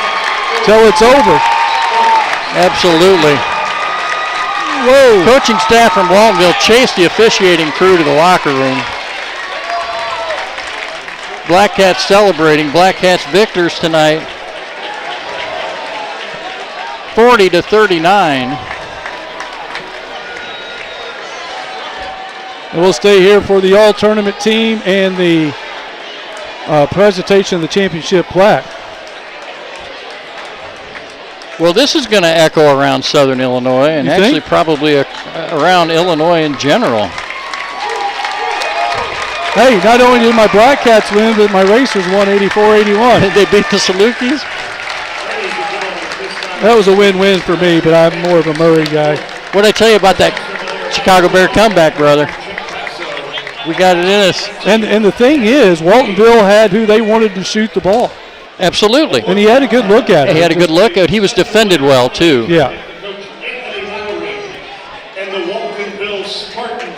till it's over. Absolutely. Whoa. Coaching staff from Waltonville chased the officiating crew to the locker room. Blackcats celebrating. Blackcats victors tonight. 40-39. And we'll stay here for the all-tournament team and the presentation of the championship plaque. Well, this is going to echo around Southern Illinois and actually probably around Illinois in general. Hey, not only did my Blackcats win, but my Racers won 84-81. They beat the Salukis? That was a win-win for me, but I'm more of a Murray guy. What did I tell you about that Chicago Bear comeback, brother? We got it in us. And the thing is, Waltonville had who they wanted to shoot the ball. Absolutely. And he had a good look at it. He had a good look at it. He was defended well, too. Yeah. And the Waltonville Spartans.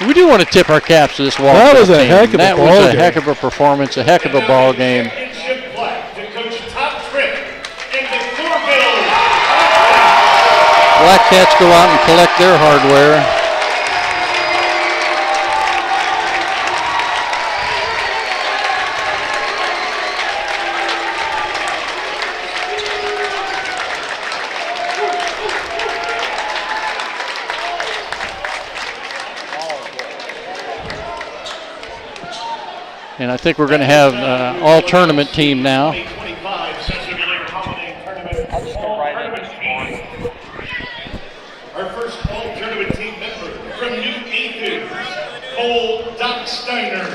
We do want to tip our caps to this Waltonville That was a team. heck of a That ball was a game. heck of a performance, a heck of a ball game. Championship plaque to Coach Top Trick and the Goreville. Blackcats go out and collect their hardware. And I think we're going to have all-tournament team now. 2025 Sesser-Valier Holiday Tournament all-tournament team. Our first all-tournament team member from New Athens, Cole Doc Steiner.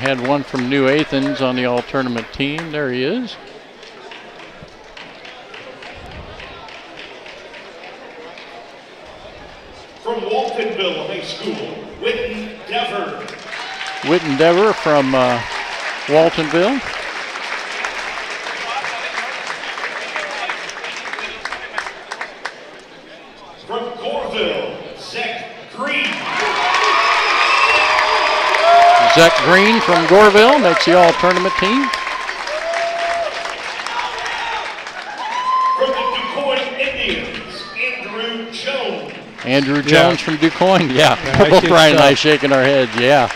had one from New Athens on the all-tournament team. There he is. From Waltonville High School, Witten Dever. Witten Dever from Waltonville. From Goreville, Zach Green. Zach Green from Goreville makes the all-tournament team. From the DuQuoin Indians, Andrew Jones. Andrew Jones from DuQuoin. Yeah, we're both Brian and I shaking our heads. Yeah.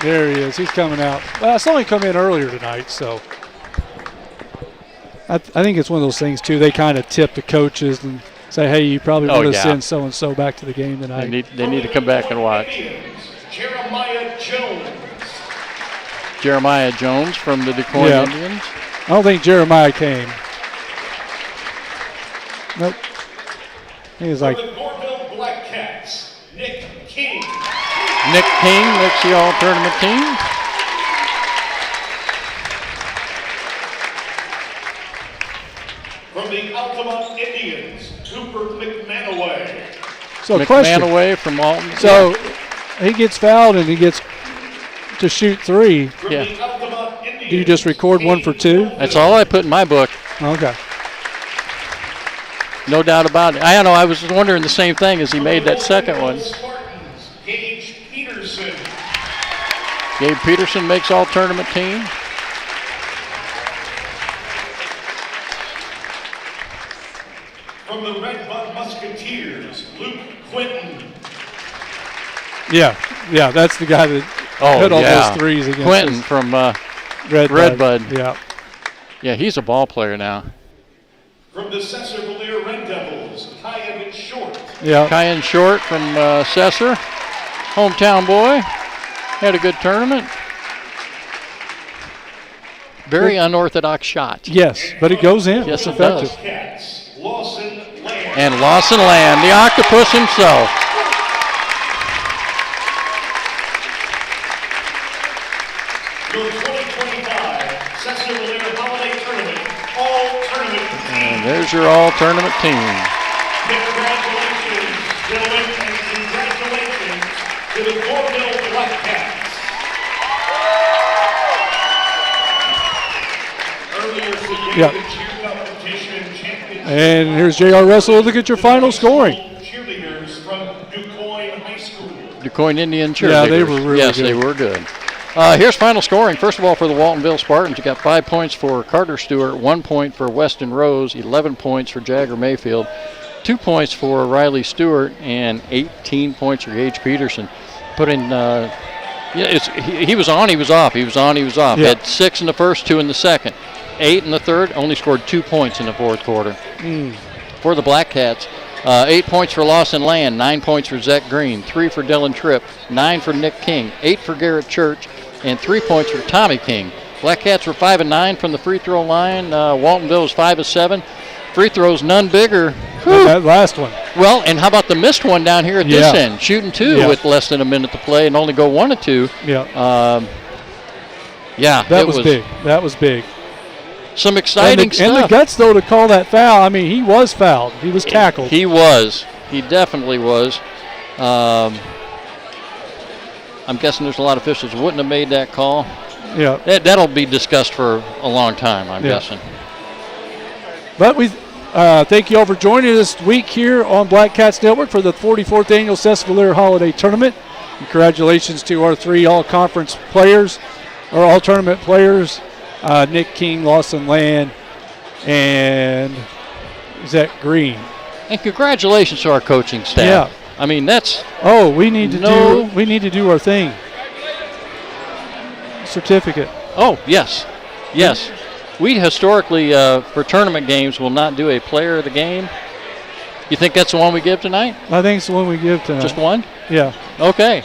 There he is. He's coming out. Well, I saw him come in earlier tonight, so I think it's one of those things, too. They kind of tip the coaches and say, hey, you probably want to send so-and-so back to the game tonight. They need to come back and watch. Jeremiah Jones. Jeremiah Jones from the DuQuoin Indians. I don't think Jeremiah came. Nope. He was like... From the Goreville Blackcats, Nick King. Nick King makes the all-tournament team. From the Altamont Indians, Cooper McManaway. So question. McManaway from Alton. So he gets fouled and he gets to shoot 3. From the Altamont Indians, Do you just record 1 for 2? That's all I put in my book. Okay. No doubt about it. I know. I was wondering the same thing as he made that second one. Spartans, Gage Peterson. Gabe Peterson makes all-tournament team. From the Red Bud Musketeers, Luke Quinton. Yeah, that's the guy that hit all those threes against Quentin from Red Bud. Yeah. Yeah, he's a ball player now. From the Sesser-Valier Red Devils, Kyan Short. Yeah. Kyan Short from Sesser. Hometown boy. Had a good tournament. Very unorthodox shot. Yes, but it goes in. Yes, it's it does. effective. Cats, Lawson Lamb. And Lawson Lamb, the octopus himself. Your 2025 Sesser-Valier Holiday Tournament All-Tournament Team. And there's your all-tournament team. Congratulations, gentlemen, and congratulations to the Goreville Blackcats. Earlier today, the cheer competition championship. And here's J.R. Russell. Look at your final scoring. Cheerleaders from DuQuoin High School. DuQuoin Indian cheerleaders. Yeah, they were really yes, good. they were good. Here's final scoring. First of all, for the Waltonville Spartans, you got 5 points for Carter Stewart, 1 point for Weston Rose, 11 points for Jagger Mayfield, 2 points for Riley Stewart, and 18 points for Gage Peterson. Put in, he was on, he was off. He was on, he was off. Yeah. Had 6 in the first, 2 in the second, 8 in the third. Only scored 2 points in the fourth quarter. For the Blackcats, 8 points for Lawson Land, 9 points for Zach Green, 3 for Dylan Tripp, 9 for Nick King, 8 for Garrett Church, and 3 points for Tommy King. Blackcats were 5 and 9 from the free throw line. Waltonville was 5 of 7. Free throws none bigger. That last one. Well, and how about the missed one down here at this end? Shooting 2 with less than a minute to play and only go 1 of 2. Yeah. That was big. That was big. Some exciting stuff. And the guts, though, to call that foul. I mean, he was fouled. He was tackled. He was. He definitely was. I'm guessing there's a lot of officials who wouldn't have made that call. Yeah. That'll be discussed for a long time, I'm guessing. But we thank you all for joining us this week here on Blackcats Network for the 44th Annual Sesser-Valier Holiday Tournament. And congratulations to our 3 all-conference players, or all-tournament players, Nick King, Lawson Land, and Zach Green. And congratulations to our coaching staff. Yeah. I mean, that's... Oh, we need to do our thing. Certificate. Oh, yes. Yes. We historically, for tournament games, will not do a player of the game. You think that's the one we give tonight? I think it's the one we give tonight. Just one? Yeah. Okay.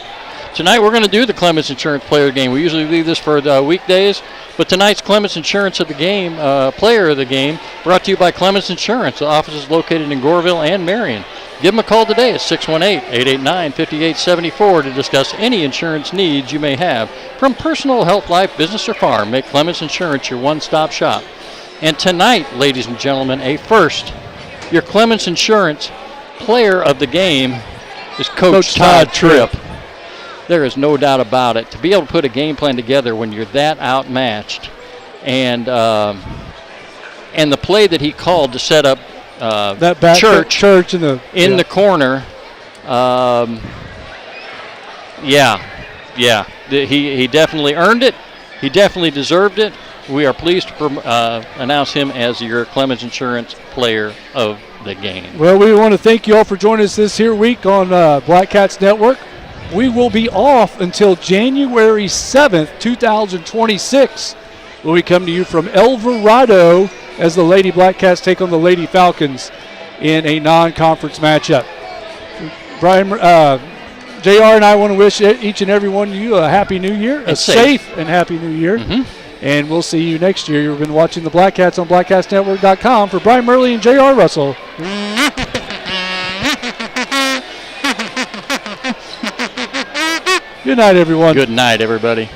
Tonight we're going to do the Clements Insurance Player of the Game. We usually leave this for the weekdays, but tonight's Clements Insurance of the Game, Player of the Game, brought to you by Clements Insurance. The office is located in Goreville and Marion. Give them a call today at 618-889-5874 to discuss any insurance needs you may have. From personal, health, life, business, or farm, make Clemens Insurance your one-stop shop. And tonight, ladies and gentlemen, a first. Your Clemens Insurance player of the game is Coach Todd Tripp. There is no doubt about it. To be able to put a game plan together when you're that outmatched, and the play that he called to set up that back church in the corner, he definitely earned it. He definitely deserved it. We are pleased to announce him as your Clemens Insurance player of the game. Well, we want to thank you all for joining us this here week on Blackcats Network. We will be off until January 7th, 2026, when we come to you from El Dorado as the Lady Blackcats take on the Lady Falcons in a non-conference matchup. Brian, JR and I want to wish each and every one of you a happy new year, a safe and happy new year. Mm-hmm. And we'll see you next year. You've been watching the Blackcats on BlackcatsNetwork.com. For Brian Murley and JR Russell. Good night, everyone. Good night, everybody.